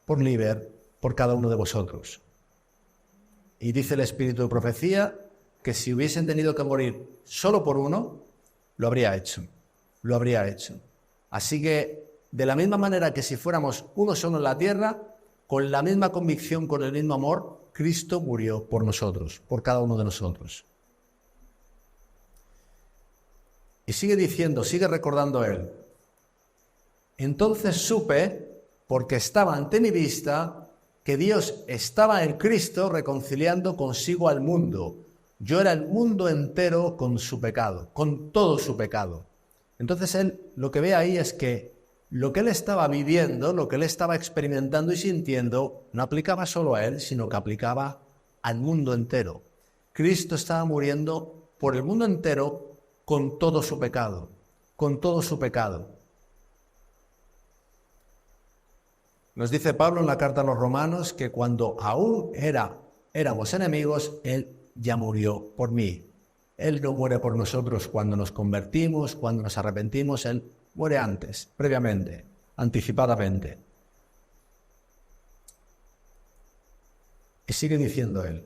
por Liber, por cada uno de vosotros. Y dice el Espíritu de Profecía que si hubiesen tenido que morir solo por uno, lo habría hecho. Lo habría hecho. Así que, de la misma manera que si fuéramos uno solo en la tierra, con la misma convicción, con el mismo amor, Cristo murió por nosotros, por cada uno de nosotros. Y sigue diciendo, sigue recordando él. Entonces supe, porque estaba ante mi vista, que Dios estaba en Cristo reconciliando consigo al mundo. Yo era el mundo entero con su pecado, con todo su pecado. Entonces él lo que ve ahí es que lo que él estaba viviendo, lo que él estaba experimentando y sintiendo, no aplicaba solo a él, sino que aplicaba al mundo entero. Cristo estaba muriendo por el mundo entero con todo su pecado, con todo su pecado. Nos dice Pablo en la carta a los Romanos que cuando aún éramos enemigos, Él ya murió por mí. Él no muere por nosotros cuando nos convertimos, cuando nos arrepentimos, Él muere antes, previamente, anticipadamente. Y sigue diciendo Él,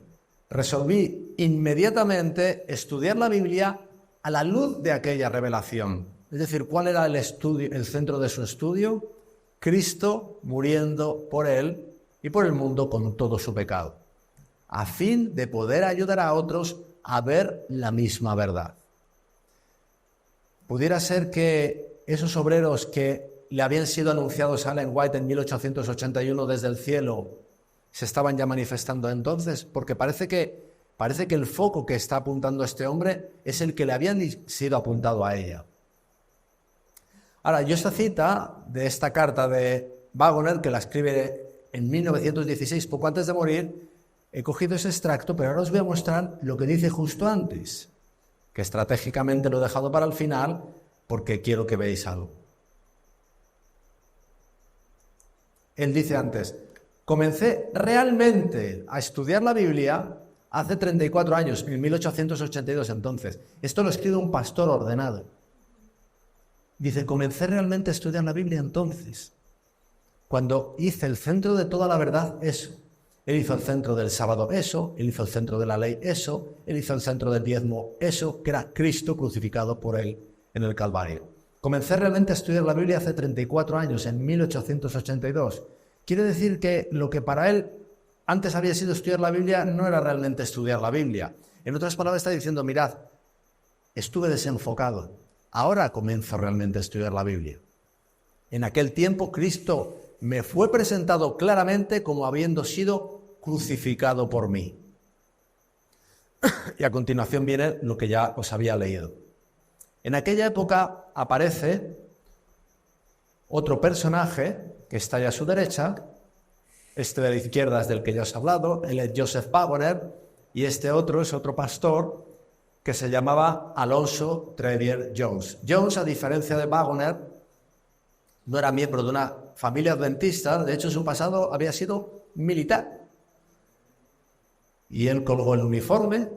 resolví inmediatamente estudiar la Biblia a la luz de aquella revelación. Es decir, ¿cuál era el centro de su estudio? Cristo muriendo por él y por el mundo con todo su pecado, a fin de poder ayudar a otros a ver la misma verdad. Pudiera ser que esos obreros que le habían sido anunciados a Ellen White en 1881 desde el cielo se estaban ya manifestando entonces, porque parece que el foco que está apuntando este hombre es el que le habían sido apuntado a ella. Ahora, yo esta cita de esta carta de Waggoner, que la escribe en 1916, poco antes de morir, he cogido ese extracto, pero ahora os voy a mostrar lo que dice justo antes, que estratégicamente lo he dejado para el final porque quiero que veáis algo. Él dice antes, comencé realmente a estudiar la Biblia hace 34 años, en 1882 entonces. Esto lo escribe un pastor ordenado. Dice, comencé realmente a estudiar la Biblia entonces, cuando hice el centro de toda la verdad eso. Él hizo el centro del sábado eso, él hizo el centro de la ley eso, él hizo el centro del diezmo eso, que era Cristo crucificado por él en el Calvario. Comencé realmente a estudiar la Biblia hace 34 años, en 1882. Quiere decir que lo que para él antes había sido estudiar la Biblia no era realmente estudiar la Biblia. En otras palabras está diciendo, mirad, estuve desenfocado. Ahora comienzo realmente a estudiar la Biblia. En aquel tiempo Cristo me fue presentado claramente como habiendo sido crucificado por mí. Y a continuación viene lo que ya os había leído. En aquella época aparece otro personaje que está allá a su derecha. Este de la izquierda es del que ya os he hablado, él es Joseph Waggoner, y este otro es otro pastor que se llamaba Alonso Trevier Jones. Jones, a diferencia de Waggoner, no era miembro de una familia adventista, de hecho en su pasado había sido militar. Y él colgó el uniforme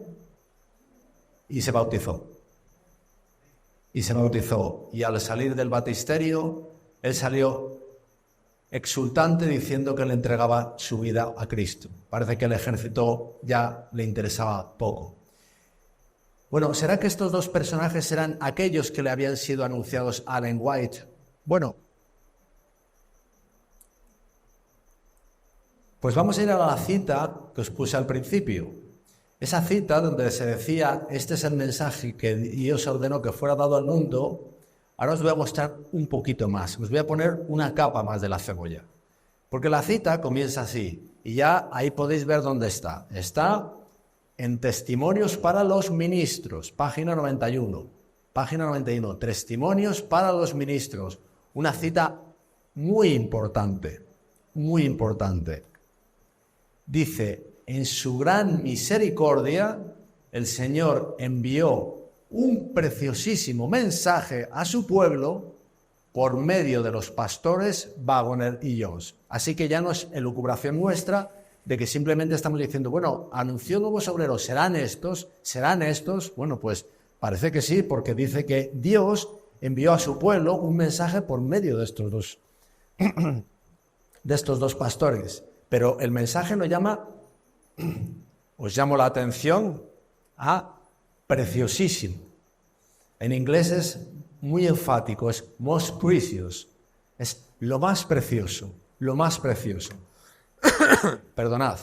y se bautizó. Y al salir del baptisterio, él salió exultante diciendo que le entregaba su vida a Cristo. Parece que el ejército ya le interesaba poco. Bueno, ¿será que estos dos personajes eran aquellos que le habían sido anunciados a Ellen White? Bueno, pues vamos a ir a la cita que os puse al principio. Esa cita donde se decía, este es el mensaje que Dios ordenó que fuera dado al mundo. Ahora os voy a mostrar un poquito más, os voy a poner una capa más de la cebolla. Porque la cita comienza así, y ya ahí podéis ver dónde está. Está en Testimonios para los Ministros, página 91. Página 91, Testimonios para los Ministros. Una cita muy importante, muy importante. Dice, en su gran misericordia, el Señor envió un preciosísimo mensaje a su pueblo por medio de los pastores Waggoner y Jones. Así que ya no es elucubración nuestra, de que simplemente estamos diciendo, bueno, anunció nuevos obreros, ¿serán estos? ¿Serán estos? Bueno, pues parece que sí, porque dice que Dios envió a su pueblo un mensaje por medio de estos dos pastores. Pero el mensaje nos llama, os llamo la atención a preciosísimo. En inglés es muy enfático, es most precious, es lo más precioso, lo más precioso. Perdonad,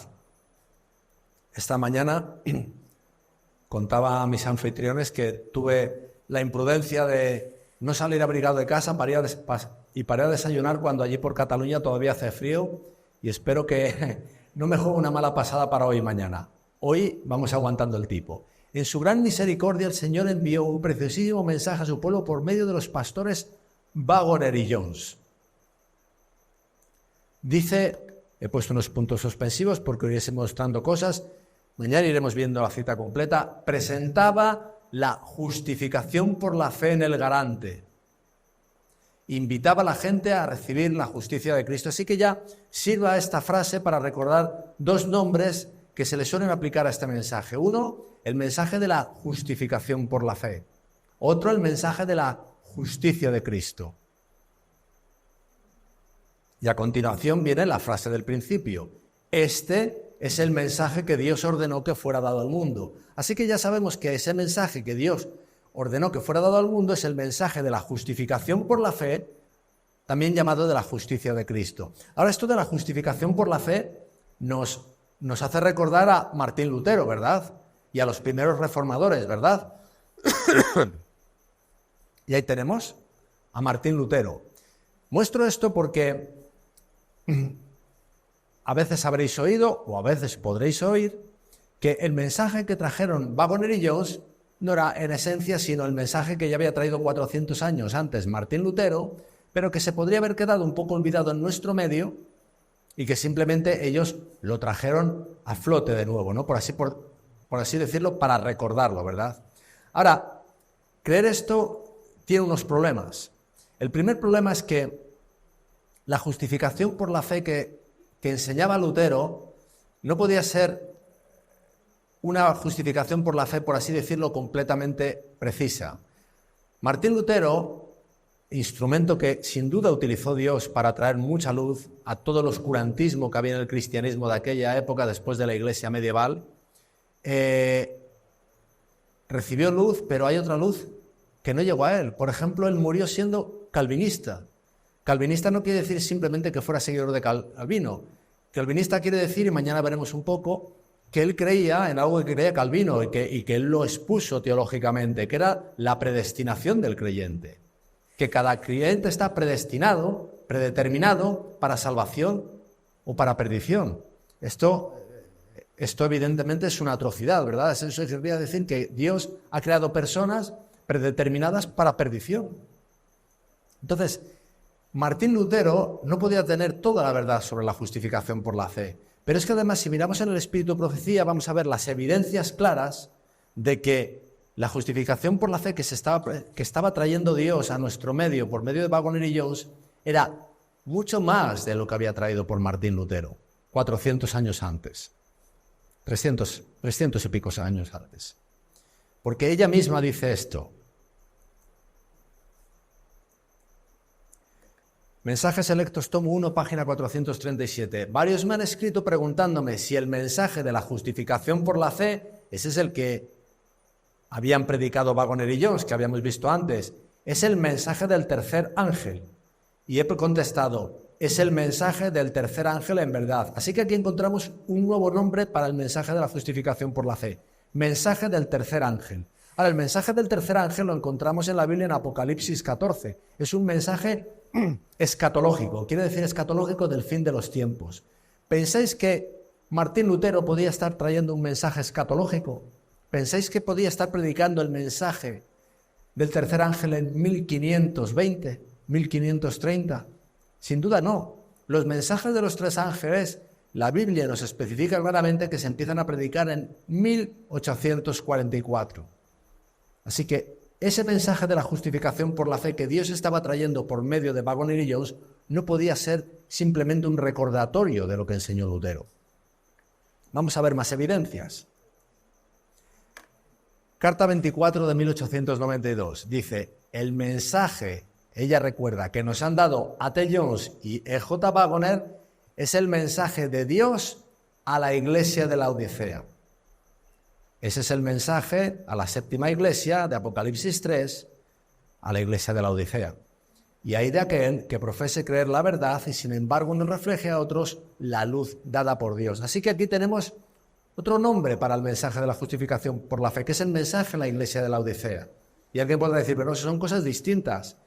esta mañana contaba a mis anfitriones que tuve la imprudencia de no salir abrigado de casa y paré a desayunar cuando allí por Cataluña todavía hace frío, y espero que no me juegue una mala pasada para hoy y mañana. Hoy vamos aguantando el tipo. En su gran misericordia el Señor envió un preciosísimo mensaje a su pueblo por medio de los pastores Waggoner y Jones. Dice, he puesto unos puntos suspensivos porque hoy iré mostrando cosas, mañana iremos viendo la cita completa, presentaba la justificación por la fe en el garante. Invitaba a la gente a recibir la justicia de Cristo. Así que ya sirva esta frase para recordar dos nombres que se le suelen aplicar a este mensaje. Uno, el mensaje de la justificación por la fe. Otro, el mensaje de la justicia de Cristo. Y a continuación viene la frase del principio. Este es el mensaje que Dios ordenó que fuera dado al mundo. Así que ya sabemos que ese mensaje que Dios ordenó que fuera dado al mundo es el mensaje de la justificación por la fe, también llamado de la justicia de Cristo. Ahora, esto de la justificación por la fe nos hace recordar a Martín Lutero, ¿verdad? Y a los primeros reformadores, ¿verdad? Y ahí tenemos a Martín Lutero. Muestro esto porque a veces habréis oído, o a veces podréis oír, que el mensaje que trajeron Waggoner y Jones no era en esencia sino el mensaje que ya había traído 400 años antes Martín Lutero, pero que se podría haber quedado un poco olvidado en nuestro medio y que simplemente ellos lo trajeron a flote de nuevo, ¿no? Por así decirlo, para recordarlo, ¿verdad? Ahora, creer esto tiene unos problemas. El primer problema es que la justificación por la fe que enseñaba Lutero no podía ser una justificación por la fe, por así decirlo, completamente precisa. Martín Lutero, instrumento que sin duda utilizó Dios para traer mucha luz a todo el oscurantismo que había en el cristianismo de aquella época, después de la Iglesia medieval, recibió luz, pero hay otra luz que no llegó a él. Por ejemplo, él murió siendo calvinista. Calvinista no quiere decir simplemente que fuera seguidor de Calvino. Calvinista quiere decir, y mañana veremos un poco, que él creía en algo que creía Calvino y que él lo expuso teológicamente, que era la predestinación del creyente. Que cada creyente está predestinado, predeterminado para salvación o para perdición. Esto evidentemente es una atrocidad, ¿verdad? Eso querría decir que Dios ha creado personas predeterminadas para perdición. Entonces, Martín Lutero no podía tener toda la verdad sobre la justificación por la fe. Pero es que además, si miramos en el Espíritu de Profecía, vamos a ver las evidencias claras de que la justificación por la fe que estaba trayendo Dios a nuestro medio, por medio de Waggoner y Jones, era mucho más de lo que había traído por Martín Lutero, 400 años antes, 300 y pico años antes. Porque ella misma dice esto. Mensajes selectos, tomo 1, página 437. Varios me han escrito preguntándome si el mensaje de la justificación por la fe, ese es el que habían predicado Waggoner y Jones, que habíamos visto antes, es el mensaje del tercer ángel. Y he contestado, es el mensaje del tercer ángel en verdad. Así que aquí encontramos un nuevo nombre para el mensaje de la justificación por la fe. Mensaje del tercer ángel. Ahora, el mensaje del tercer ángel lo encontramos en la Biblia en Apocalipsis 14. Es un mensaje escatológico, quiere decir escatológico del fin de los tiempos. ¿Pensáis que Martín Lutero podía estar trayendo un mensaje escatológico? ¿Pensáis que podía estar predicando el mensaje del tercer ángel en 1520, 1530? Sin duda no. Los mensajes de los tres ángeles, la Biblia nos especifica claramente que se empiezan a predicar en 1844. Así que ese mensaje de la justificación por la fe que Dios estaba trayendo por medio de Waggoner y Jones no podía ser simplemente un recordatorio de lo que enseñó Lutero. Vamos a ver más evidencias. Carta 24 de 1892 dice, el mensaje, ella recuerda, que nos han dado A.T. Jones y E.J. Waggoner es el mensaje de Dios a la iglesia de la Odisea. Ese es el mensaje a la séptima iglesia de Apocalipsis 3, a la iglesia de la Odisea. Y hay de aquel que profese creer la verdad y sin embargo no refleje a otros la luz dada por Dios. Así que aquí tenemos otro nombre para el mensaje de la justificación por la fe, que es el mensaje a la iglesia de la Odisea. Y alguien podrá decir, pero son cosas distintas.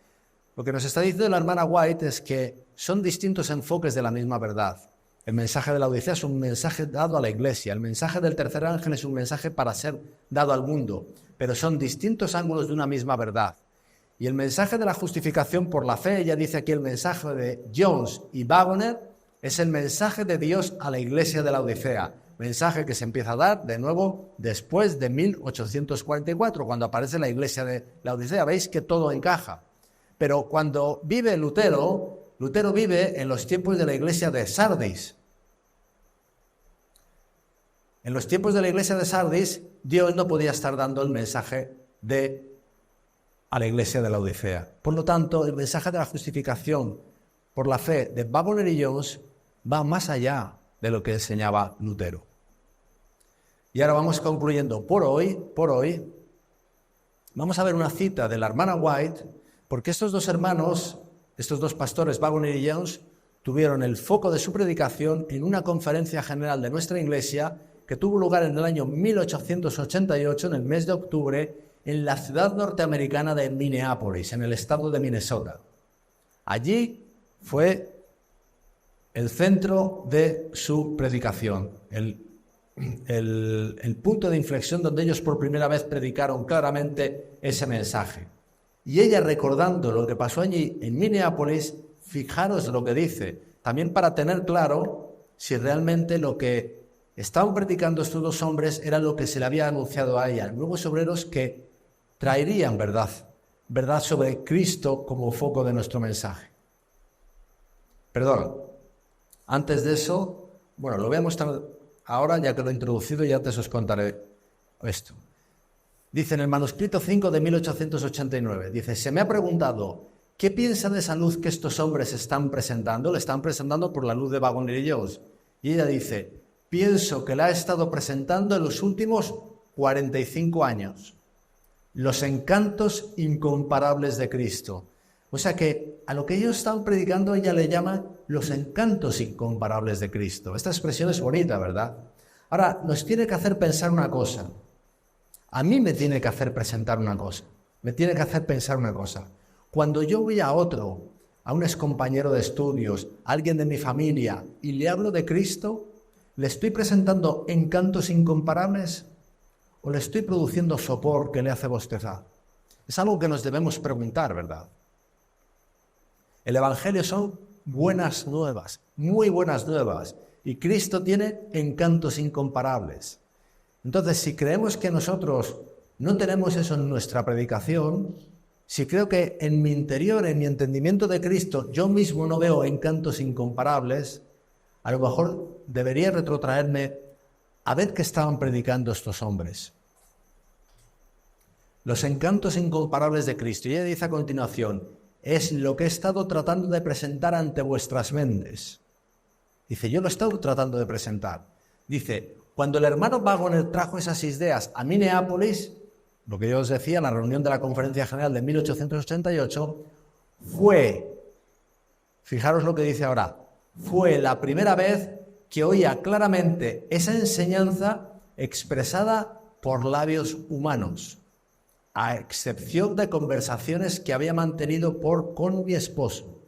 Lo que nos está diciendo la hermana White es que son distintos enfoques de la misma verdad. El mensaje de la Odisea es un mensaje dado a la iglesia. El mensaje del tercer ángel es un mensaje para ser dado al mundo. Pero son distintos ángulos de una misma verdad. Y el mensaje de la justificación por la fe, ella dice aquí el mensaje de Jones y Waggoner, es el mensaje de Dios a la iglesia de la Odisea. Mensaje que se empieza a dar de nuevo después de 1844, cuando aparece la iglesia de la Odisea. Veis que todo encaja. Pero cuando vive Lutero vive en los tiempos de la iglesia de Sardis. En los tiempos de la iglesia de Sardis, Dios no podía estar dando el mensaje a la iglesia de la Odisea. Por lo tanto, el mensaje de la justificación por la fe de Waggoner y Jones va más allá de lo que enseñaba Lutero. Y ahora vamos concluyendo por hoy, vamos a ver una cita de la hermana White, porque estos dos hermanos, estos dos pastores, Waggoner y Jones, tuvieron el foco de su predicación en una conferencia general de nuestra iglesia que tuvo lugar en el año 1888, en el mes de octubre, en la ciudad norteamericana de Minneapolis, en el estado de Minnesota. Allí fue el centro de su predicación, el punto de inflexión donde ellos por primera vez predicaron claramente ese mensaje. Y ella, recordando lo que pasó allí en Minneapolis, fijaros lo que dice, también para tener claro si realmente lo que estaban predicando estos dos hombres era lo que se le había anunciado a ella, nuevos obreros que traerían verdad sobre Cristo como foco de nuestro mensaje. Perdón, antes de eso, bueno, lo voy a mostrar ahora, ya que lo he introducido y antes os contaré esto. Dice en el manuscrito 5 de 1889, dice, se me ha preguntado, ¿qué piensa de esa luz que estos hombres están presentando? Le están presentando por la luz de Waggoner y Jones. Y ella dice, pienso que la ha estado presentando en los últimos 45 años. Los encantos incomparables de Cristo. O sea que a lo que ellos están predicando ella le llama los encantos incomparables de Cristo. Esta expresión es bonita, ¿verdad? Ahora, nos tiene que hacer pensar una cosa. A mí me tiene que hacer presentar una cosa. Me tiene que hacer pensar una cosa. Cuando yo voy a otro, a un excompañero de estudios, a alguien de mi familia, y le hablo de Cristo, ¿le estoy presentando encantos incomparables o le estoy produciendo sopor que le hace bostezar? Es algo que nos debemos preguntar, ¿verdad? El Evangelio son buenas nuevas, muy buenas nuevas, y Cristo tiene encantos incomparables. Entonces, si creemos que nosotros no tenemos eso en nuestra predicación, si creo que en mi interior, en mi entendimiento de Cristo, yo mismo no veo encantos incomparables, a lo mejor debería retrotraerme a ver qué estaban predicando estos hombres. Los encantos incomparables de Cristo. Y ella dice a continuación, es lo que he estado tratando de presentar ante vuestras mentes. Dice, yo lo he estado tratando de presentar. Dice, cuando el hermano Waggoner trajo esas ideas a Minneapolis, lo que yo os decía en la reunión de la Conferencia General de 1888, fijaros lo que dice ahora, fue la primera vez que oía claramente esa enseñanza expresada por labios humanos, a excepción de conversaciones que había mantenido con mi esposo.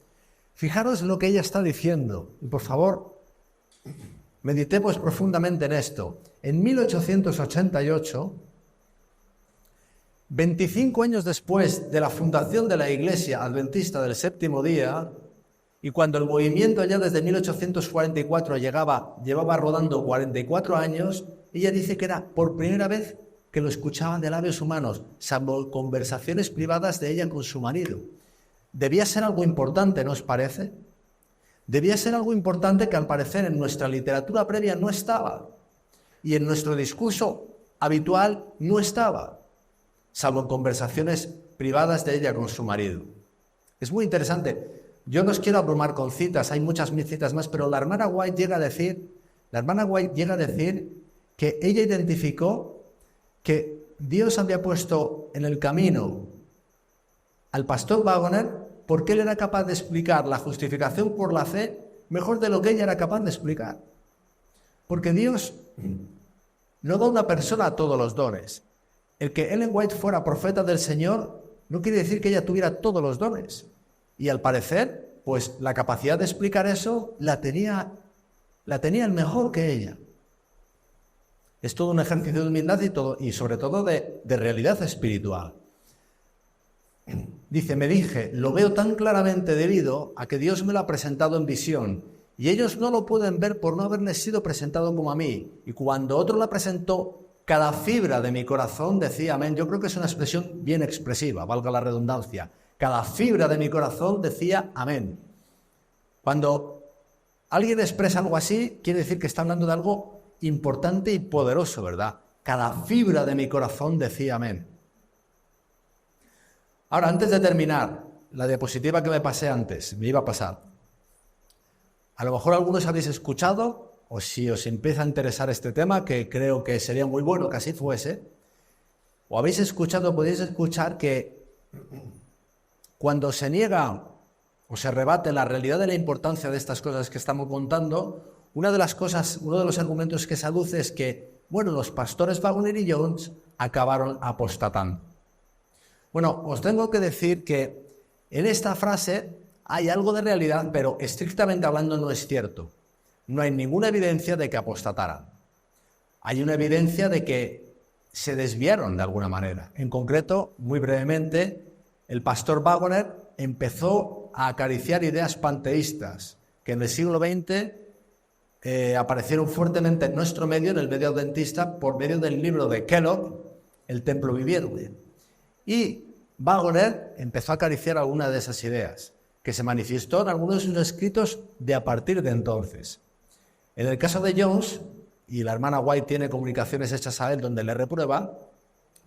Fijaros lo que ella está diciendo, y por favor, meditemos profundamente en esto. En 1888, 25 años después de la fundación de la Iglesia Adventista del Séptimo Día, y cuando el movimiento ya desde 1844 llevaba rodando 44 años, ella dice que era por primera vez que lo escuchaban de labios humanos, salvo conversaciones privadas de ella con su marido. Debía ser algo importante, ¿no os parece? Debía ser algo importante que al parecer en nuestra literatura previa no estaba. y en nuestro discurso habitual no estaba, salvo en conversaciones privadas de ella con su marido. Es muy interesante. Yo no os quiero abrumar con citas, hay muchas citas más, pero la hermana White llega a decir que ella identificó que Dios había puesto en el camino al pastor Waggoner porque él era capaz de explicar la justificación por la fe mejor de lo que ella era capaz de explicar. Porque Dios no da a una persona todos los dones. El que Ellen White fuera profeta del Señor no quiere decir que ella tuviera todos los dones. Y al parecer, pues la capacidad de explicar eso la tenía el mejor que ella. Es todo un ejercicio de humildad y sobre todo de realidad espiritual. Dice, me dije, lo veo tan claramente debido a que Dios me lo ha presentado en visión y ellos no lo pueden ver por no haberles sido presentado como a mí. Y cuando otro la presentó, cada fibra de mi corazón decía amén. Yo creo que es una expresión bien expresiva, valga la redundancia. Cada fibra de mi corazón decía amén. Cuando alguien expresa algo así, quiere decir que está hablando de algo importante y poderoso, ¿verdad? Cada fibra de mi corazón decía amén. Ahora, antes de terminar, la diapositiva que me pasé antes, me iba a pasar. A lo mejor algunos habéis escuchado, o si os empieza a interesar este tema, que creo que sería muy bueno que así fuese, o habéis escuchado, podéis escuchar que cuando se niega o se rebate la realidad de la importancia de estas cosas que estamos contando, uno de los argumentos que se aduce es que, bueno, los pastores Waggoner y Jones acabaron apostatando. Bueno, os tengo que decir que en esta frase hay algo de realidad, pero estrictamente hablando no es cierto. No hay ninguna evidencia de que apostataran. Hay una evidencia de que se desviaron de alguna manera. En concreto, muy brevemente, el pastor Waggoner empezó a acariciar ideas panteístas que en el siglo XX aparecieron fuertemente en nuestro medio, en el medio adventista, por medio del libro de Kellogg, El Templo Viviente. Y Waggoner empezó a acariciar alguna de esas ideas, que se manifestó en algunos de sus escritos de a partir de entonces. En el caso de Jones, y la hermana White tiene comunicaciones hechas a él donde le reprueba,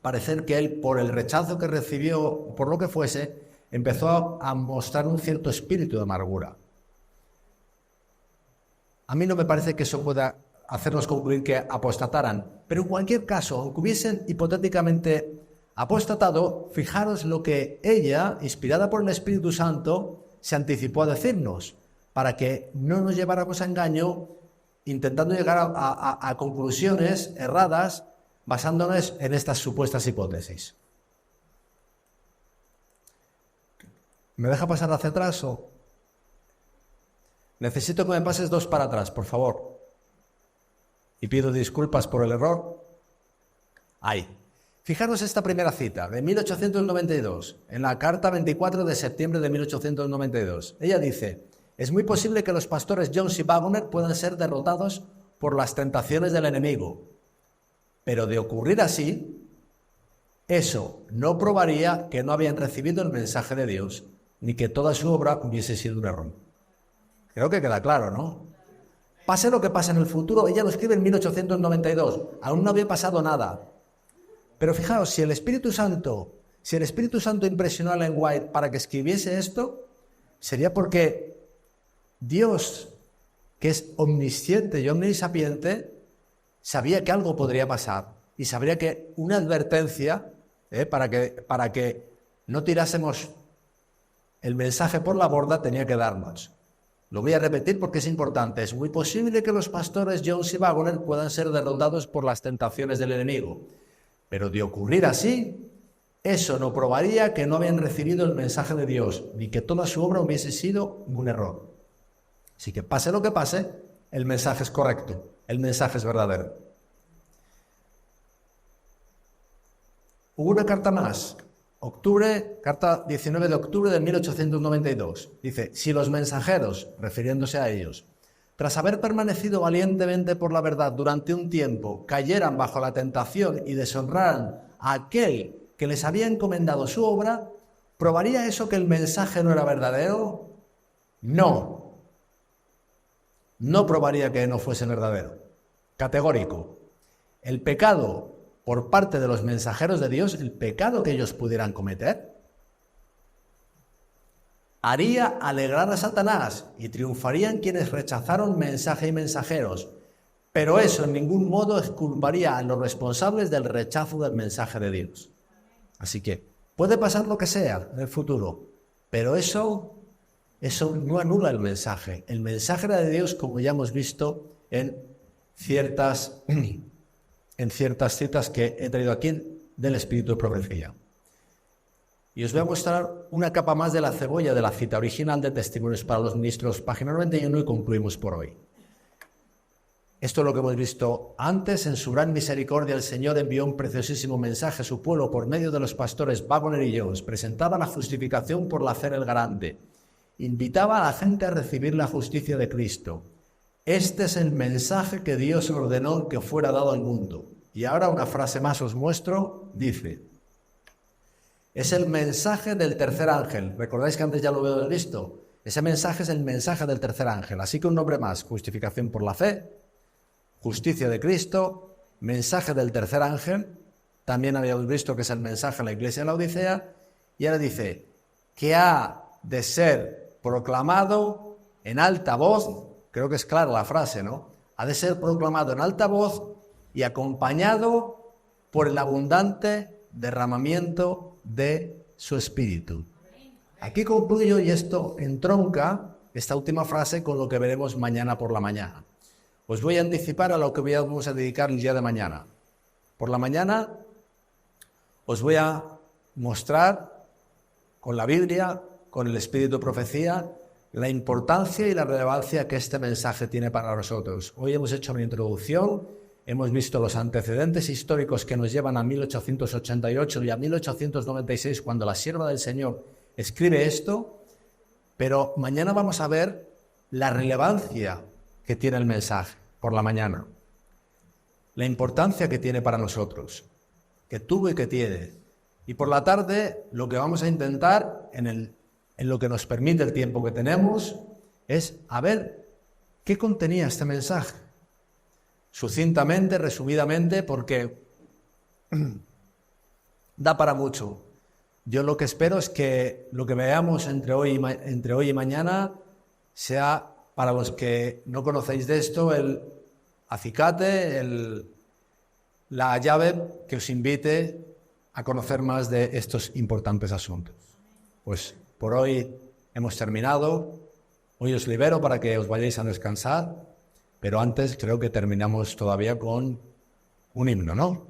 parece que él, por el rechazo que recibió, por lo que fuese, empezó a mostrar un cierto espíritu de amargura. A mí no me parece que eso pueda hacernos concluir que apostataran, pero en cualquier caso, aunque hubiesen hipotéticamente apostatado, fijaros lo que ella, inspirada por el Espíritu Santo, se anticipó a decirnos, para que no nos lleváramos a engaño, intentando llegar a conclusiones erradas, basándonos en estas supuestas hipótesis. ¿Me deja pasar hacia atrás o...? Necesito que me pases 2 para atrás, por favor. Y pido disculpas por el error. Ahí. Fijaros esta primera cita, de 1892, en la carta 24 de septiembre de 1892. Ella dice, es muy posible que los pastores Jones y Waggoner puedan ser derrotados por las tentaciones del enemigo. Pero de ocurrir así, eso no probaría que no habían recibido el mensaje de Dios, ni que toda su obra hubiese sido un error. Creo que queda claro, ¿no? Pase lo que pase en el futuro, ella lo escribe en 1892, aún no había pasado nada. Pero fijaos, si el Espíritu Santo impresionó a Ellen White para que escribiese esto, sería porque Dios, que es omnisciente y omnisapiente, sabía que algo podría pasar y sabría que una advertencia para que no tirásemos el mensaje por la borda tenía que darnos. Lo voy a repetir porque es importante. Es muy posible que los pastores Jones y Waggoner puedan ser derrotados por las tentaciones del enemigo. Pero de ocurrir así, eso no probaría que no habían recibido el mensaje de Dios, ni que toda su obra hubiese sido un error. Así que pase lo que pase, el mensaje es correcto, el mensaje es verdadero. Hubo una carta más, carta 19 de octubre de 1892. Dice, si los mensajeros, refiriéndose a ellos, tras haber permanecido valientemente por la verdad durante un tiempo, cayeran bajo la tentación y deshonraran a aquel que les había encomendado su obra, ¿probaría eso que el mensaje no era verdadero? No probaría que no fuese verdadero. Categórico. el pecado por parte de los mensajeros de Dios, el pecado que ellos pudieran cometer, haría alegrar a Satanás y triunfarían quienes rechazaron mensaje y mensajeros. Pero eso en ningún modo exculparía a los responsables del rechazo del mensaje de Dios. Así que puede pasar lo que sea en el futuro, pero eso no anula el mensaje. El mensaje de Dios, como ya hemos visto en ciertas citas que he traído aquí del Espíritu de Profecía. Y os voy a mostrar una capa más de la cebolla de la cita original de Testimonios para los Ministros, página 91, y concluimos por hoy. Esto es lo que hemos visto antes. En su gran misericordia el Señor envió un preciosísimo mensaje a su pueblo por medio de los pastores Waggoner y Jones. Presentaba la justificación por la fe en el garante. Invitaba a la gente a recibir la justicia de Cristo. Este es el mensaje que Dios ordenó que fuera dado al mundo. Y ahora una frase más os muestro. Dice: es el mensaje del tercer ángel. ¿Recordáis que antes ya lo veo listo? Ese mensaje es el mensaje del tercer ángel. Así que un nombre más: justificación por la fe, justicia de Cristo, mensaje del tercer ángel. También habíamos visto que es el mensaje a la iglesia de la Odisea. Y ahora dice que ha de ser proclamado en alta voz. Creo que es clara la frase, ¿no? Ha de ser proclamado en alta voz y acompañado por el abundante derramamiento de su Espíritu. Aquí concluyo, y esto entronca esta última frase con lo que veremos mañana por la mañana. Os voy a anticipar a lo que vamos a dedicar el día de mañana. Por la mañana os voy a mostrar con la Biblia, con el Espíritu de Profecía, la importancia y la relevancia que este mensaje tiene para nosotros. Hoy hemos hecho una introducción, hemos visto los antecedentes históricos que nos llevan a 1888 y a 1896, cuando la sierva del Señor escribe esto, pero mañana vamos a ver la relevancia que tiene el mensaje por la mañana, la importancia que tiene para nosotros, que tuvo y que tiene. Y por la tarde lo que vamos a intentar en lo que nos permite el tiempo que tenemos es a ver qué contenía este mensaje. Sucintamente, resumidamente, porque da para mucho. Yo lo que espero es que lo que veamos entre hoy y mañana sea, para los que no conocéis de esto, el acicate, la llave que os invite a conocer más de estos importantes asuntos. Pues por hoy hemos terminado. Hoy os libero para que os vayáis a descansar, pero antes creo que terminamos todavía con un himno, ¿no?